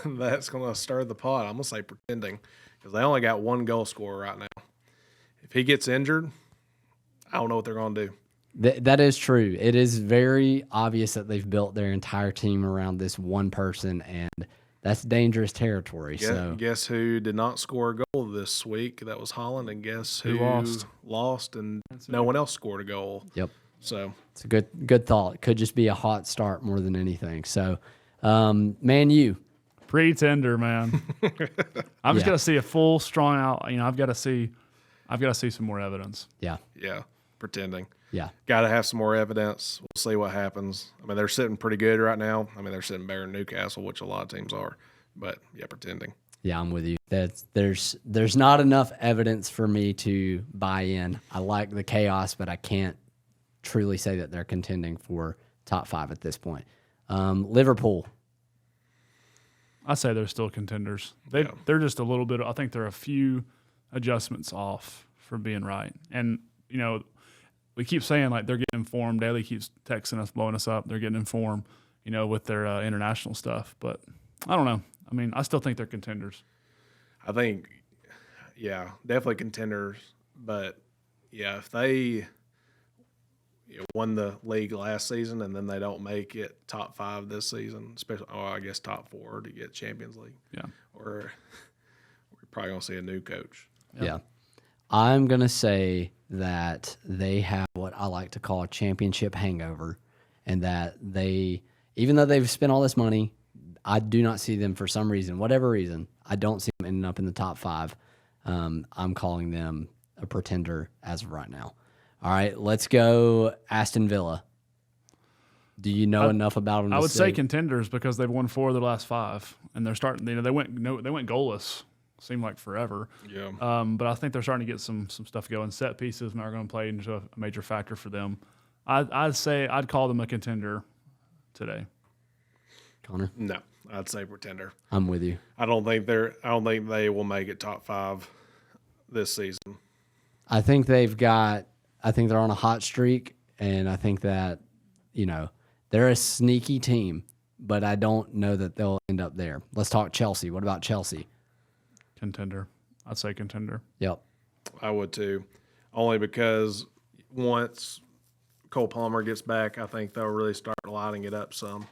[SPEAKER 3] that's going to stir the pot. I'm going to say pretending because they only got 1 goal scorer right now. If he gets injured, I don't know what they're going to do.
[SPEAKER 1] That is true. It is very obvious that they've built their entire team around this one person, and that's dangerous territory.
[SPEAKER 3] Guess who did not score a goal this week? That was Holland, and guess who lost, and no one else scored a goal.
[SPEAKER 1] Yep.
[SPEAKER 3] So
[SPEAKER 1] it's a good thought. It could just be a hot start more than anything. So, Man U.
[SPEAKER 2] Pretender, man. I'm just gonna see a full strong out. I've got to see some more evidence.
[SPEAKER 1] Yeah.
[SPEAKER 3] Yeah. Pretending.
[SPEAKER 1] Yeah.
[SPEAKER 3] Got to have some more evidence. We'll see what happens. I mean, they're sitting pretty good right now. I mean, they're sitting better than Newcastle, which a lot of teams are. But, yeah, pretending.
[SPEAKER 1] Yeah, I'm with you. There's not enough evidence for me to buy in. I like the chaos, but I can't truly say that they're contending for top 5 at this point. Liverpool.
[SPEAKER 2] I say they're still contenders. They're just a little bit. I think they're a few adjustments off from being right. And, we keep saying like they're getting informed. Daly keeps texting us, blowing us up. They're getting informed, with their international stuff. But I don't know. I mean, I still think they're contenders.
[SPEAKER 3] I think, yeah, definitely contenders. But, yeah, if they won the league last season and then they don't make it top 5 this season, especially, I guess top 4 to get Champions League.
[SPEAKER 2] Yeah.
[SPEAKER 3] Or we're probably going to see a new coach.
[SPEAKER 1] Yeah. I'm going to say that they have what I like to call a championship hangover, and that even though they've spent all this money, I do not see them for some reason, whatever reason, I don't see them ending up in the top 5. I'm calling them a pretender as of right now. All right, let's go Aston Villa. Do you know enough about them?
[SPEAKER 2] I would say contenders because they've won 4 of their last 5, and they're starting. They went goalless. Seemed like forever.
[SPEAKER 3] Yeah.
[SPEAKER 2] But I think they're starting to get some stuff going. Set pieces are going to play into a major factor for them. I'd call them a contender today.
[SPEAKER 1] Connor?
[SPEAKER 3] No, I'd say pretender.
[SPEAKER 1] I'm with you.
[SPEAKER 3] I don't think they will make it top 5 this season.
[SPEAKER 1] I think they're on a hot streak, and I think that, they're a sneaky team, but I don't know that they'll end up there. Let's talk Chelsea. What about Chelsea?
[SPEAKER 2] Contender. I'd say contender.
[SPEAKER 1] Yep.
[SPEAKER 3] I would too. Only because once Cole Palmer gets back, I think they'll really start lighting it up some.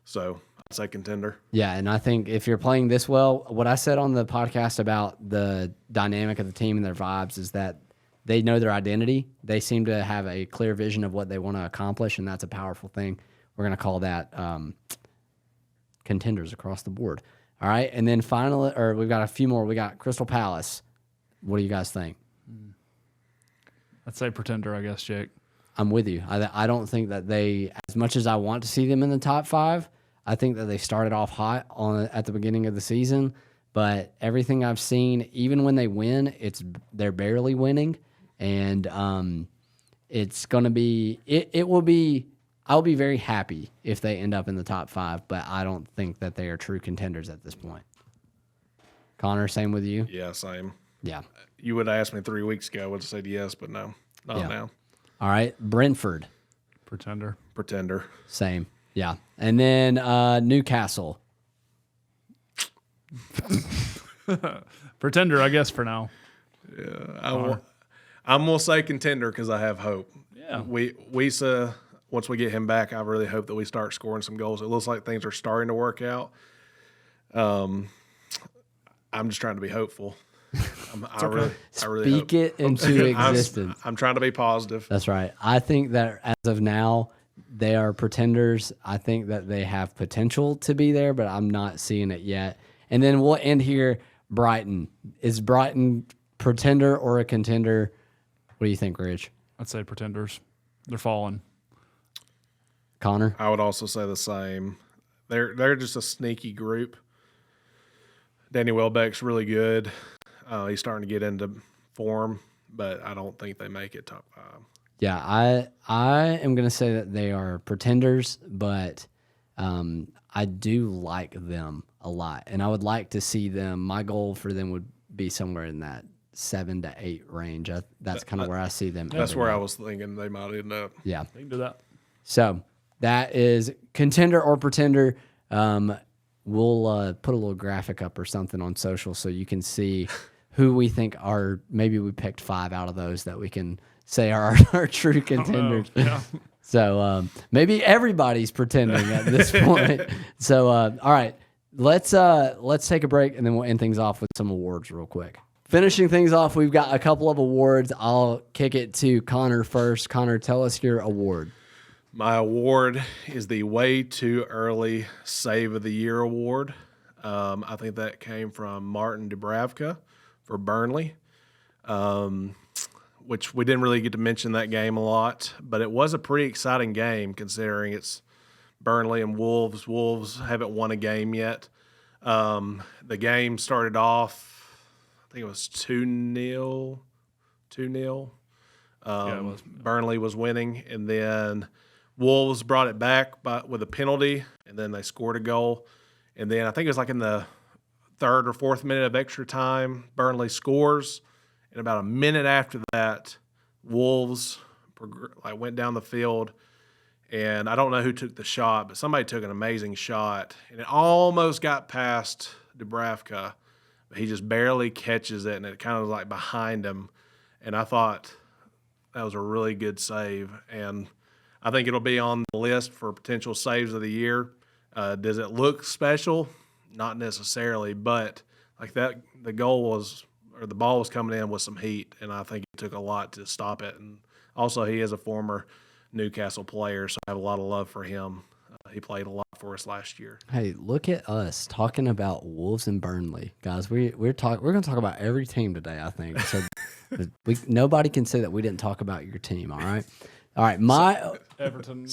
[SPEAKER 3] So I'd say contender.
[SPEAKER 1] Yeah, and I think if you're playing this well, what I said on the podcast about the dynamic of the team and their vibes is that they know their identity. They seem to have a clear vision of what they want to accomplish, and that's a powerful thing. We're going to call that contenders across the board. All right, and then finally, or we've got a few more. We got Crystal Palace. What do you guys think?
[SPEAKER 2] I'd say Pretender, I guess, Jake.
[SPEAKER 1] I'm with you. I don't think that they, as much as I want to see them in the top 5, I think that they started off hot at the beginning of the season. But everything I've seen, even when they win, they're barely winning, and it's going to be it will be. I'll be very happy if they end up in the top 5, but I don't think that they are true contenders at this point. Connor, same with you?
[SPEAKER 3] Yeah, same.
[SPEAKER 1] Yeah.
[SPEAKER 3] You would have asked me 3 weeks ago. I would have said yes, but no, not now.
[SPEAKER 1] All right, Brentford.
[SPEAKER 2] Pretender.
[SPEAKER 1] Same. Yeah. And then Newcastle.
[SPEAKER 2] Pretender, I guess, for now.
[SPEAKER 3] Yeah, I'm going to say contender because I have hope.
[SPEAKER 2] Yeah.
[SPEAKER 3] Wisa, once we get him back, I really hope that we start scoring some goals. It looks like things are starting to work out. I'm just trying to be hopeful. I really
[SPEAKER 1] Speak it into existence.
[SPEAKER 3] I'm trying to be positive.
[SPEAKER 1] That's right. I think that as of now, they are pretenders. I think that they have potential to be there, but I'm not seeing it yet. And then we'll end here. Brighton. Is Brighton pretender or a contender? What do you think, Rich?
[SPEAKER 2] I'd say Pretenders. They're falling.
[SPEAKER 1] Connor?
[SPEAKER 3] I would also say the same. They're just a sneaky group. Danny Welbeck's really good. He's starting to get into form, but I don't think they make it top 5.
[SPEAKER 1] Yeah, I am going to say that they are pretenders, but I do like them a lot, and I would like to see them. My goal for them would be somewhere in that 7 to 8 range. That's kind of where I see them.
[SPEAKER 3] That's where I was thinking they might end up.
[SPEAKER 1] Yeah,
[SPEAKER 2] They can do that.
[SPEAKER 1] so that is contender or pretender. We'll put a little graphic up or something on social so you can see who we think are. Maybe we picked 5 out of those that we can say are our true contenders.
[SPEAKER 2] Yeah.
[SPEAKER 1] So maybe everybody's pretending at this point. So all right, let's take a break and then we'll end things off with some awards real quick. Finishing things off, we've got a couple of awards. I'll kick it to Connor first. Connor, tell us your award.
[SPEAKER 3] My award is the Way Too Early Save of the Year award. I think that came from Martin Dubravka for Burnley, which we didn't really get to mention that game a lot, but it was a pretty exciting game considering it's Burnley and Wolves. Wolves haven't won a game yet. The game started off, I think it was 2-0. 2-0.
[SPEAKER 2] It was.
[SPEAKER 3] Burnley was winning, and then Wolves brought it back with a penalty, and then they scored a goal. And then I think it was like in the 3rd or 4th minute of extra time, Burnley scores. And about a minute after that, Wolves went down the field. And I don't know who took the shot, but somebody took an amazing shot. And it almost got past Dubravka, but he just barely catches it, and it kind of was like behind him. And I thought that was a really good save. And I think it'll be on the list for potential saves of the year. Does it look special? Not necessarily, but like that, the ball was coming in with some heat, and I think it took a lot to stop it. And also, he is a former Newcastle player, so I have a lot of love for him. He played a lot for us last year.
[SPEAKER 1] Hey, look at us talking about Wolves and Burnley, guys. We're going to talk about every team today, I think. So nobody can say that we didn't talk about your team. All right.
[SPEAKER 2] Everton.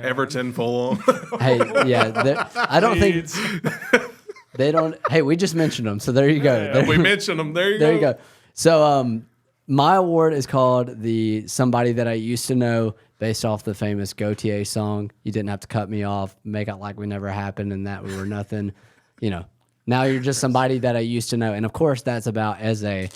[SPEAKER 3] Everton, Fulham.
[SPEAKER 1] Hey, yeah, I don't think they don't. Hey, we just mentioned them, so there you go.
[SPEAKER 3] We mentioned them. There you go.
[SPEAKER 1] So, my award is called the Somebody That I Used to Know, based off the famous Gautier song. You didn't have to cut me off, make out like we never happened and that we were nothing. Now you're just somebody that I used to know, and of course that's about Eze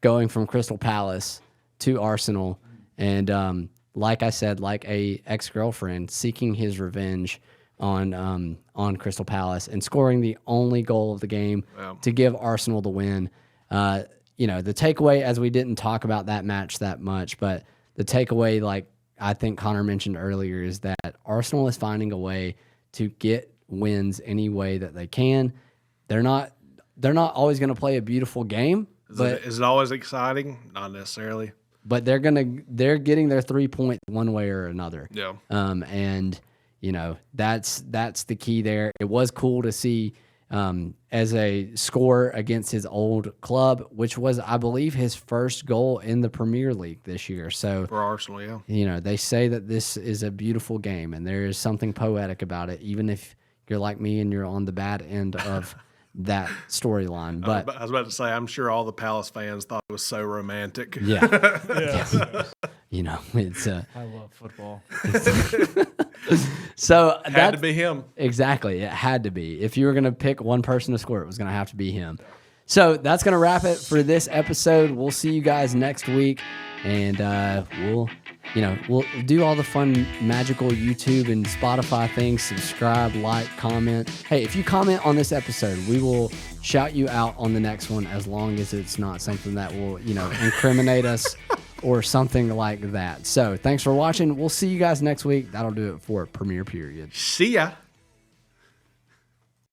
[SPEAKER 1] going from Crystal Palace to Arsenal, and like I said, like a ex-girlfriend seeking his revenge on Crystal Palace and scoring the only goal of the game to give Arsenal the win. The takeaway, as we didn't talk about that match that much, but the takeaway, like I think Connor mentioned earlier, is that Arsenal is finding a way to get wins any way that they can. They're not always going to play a beautiful game.
[SPEAKER 3] Is it always exciting? Not necessarily.
[SPEAKER 1] But they're getting their 3 points one way or another.
[SPEAKER 3] Yeah.
[SPEAKER 1] And that's the key there. It was cool to see as a score against his old club, which was, I believe, his first goal in the Premier League this year. So
[SPEAKER 3] For Arsenal, yeah.
[SPEAKER 1] you know, they say that this is a beautiful game, and there is something poetic about it, even if you're like me and you're on the bad end of that storyline. But
[SPEAKER 3] I was about to say, I'm sure all the Palace fans thought it was so romantic.
[SPEAKER 1] yeah,
[SPEAKER 2] Yeah.
[SPEAKER 1] you know, it's
[SPEAKER 2] I love football.
[SPEAKER 1] so
[SPEAKER 3] Had to be him.
[SPEAKER 1] exactly, it had to be. If you were going to pick one person to score, it was going to have to be him. So that's going to wrap it for this episode. We'll see you guys next week, and we'll do all the fun, magical YouTube and Spotify things. Subscribe, like, comment. Hey, if you comment on this episode, we will shout you out on the next one, as long as it's not something that will, incriminate us or something like that. So thanks for watching. We'll see you guys next week. That'll do it for Premier Period.
[SPEAKER 3] See ya.